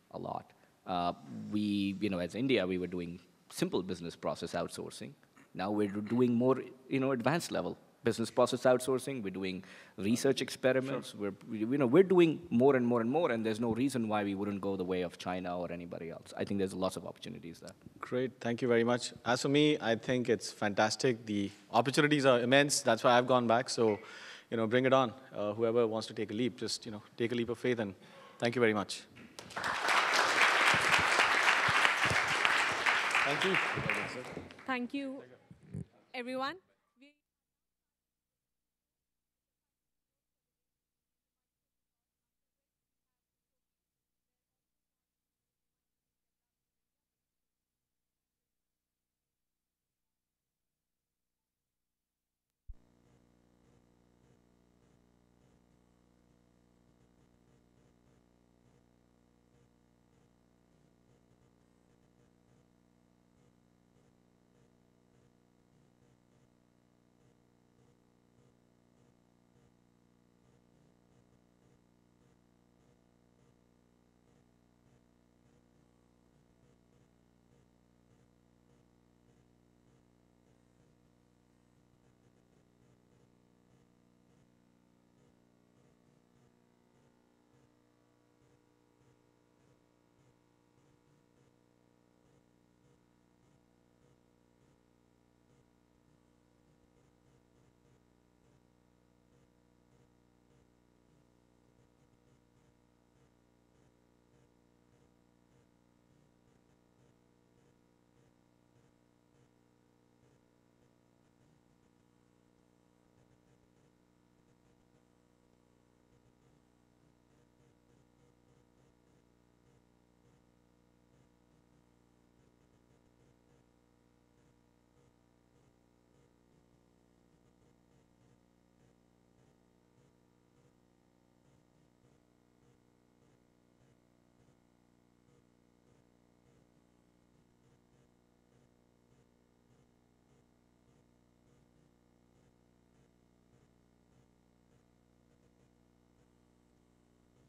[SPEAKER 5] a lot. As India, we were doing simple business process outsourcing. Now we're doing more, advanced level business process outsourcing. We're doing research experiments. Sure. We're doing more and more and more, and there's no reason why we wouldn't go the way of China or anybody else. I think there's lots of opportunities there.
[SPEAKER 2] Great, thank you very much. As for me, I think it's fantastic. The opportunities are immense. That's why I've gone back. So, bring it on. Whoever wants to take a leap, just take a leap of faith. And thank you very much.
[SPEAKER 14] Thank you. Thank you, everyone.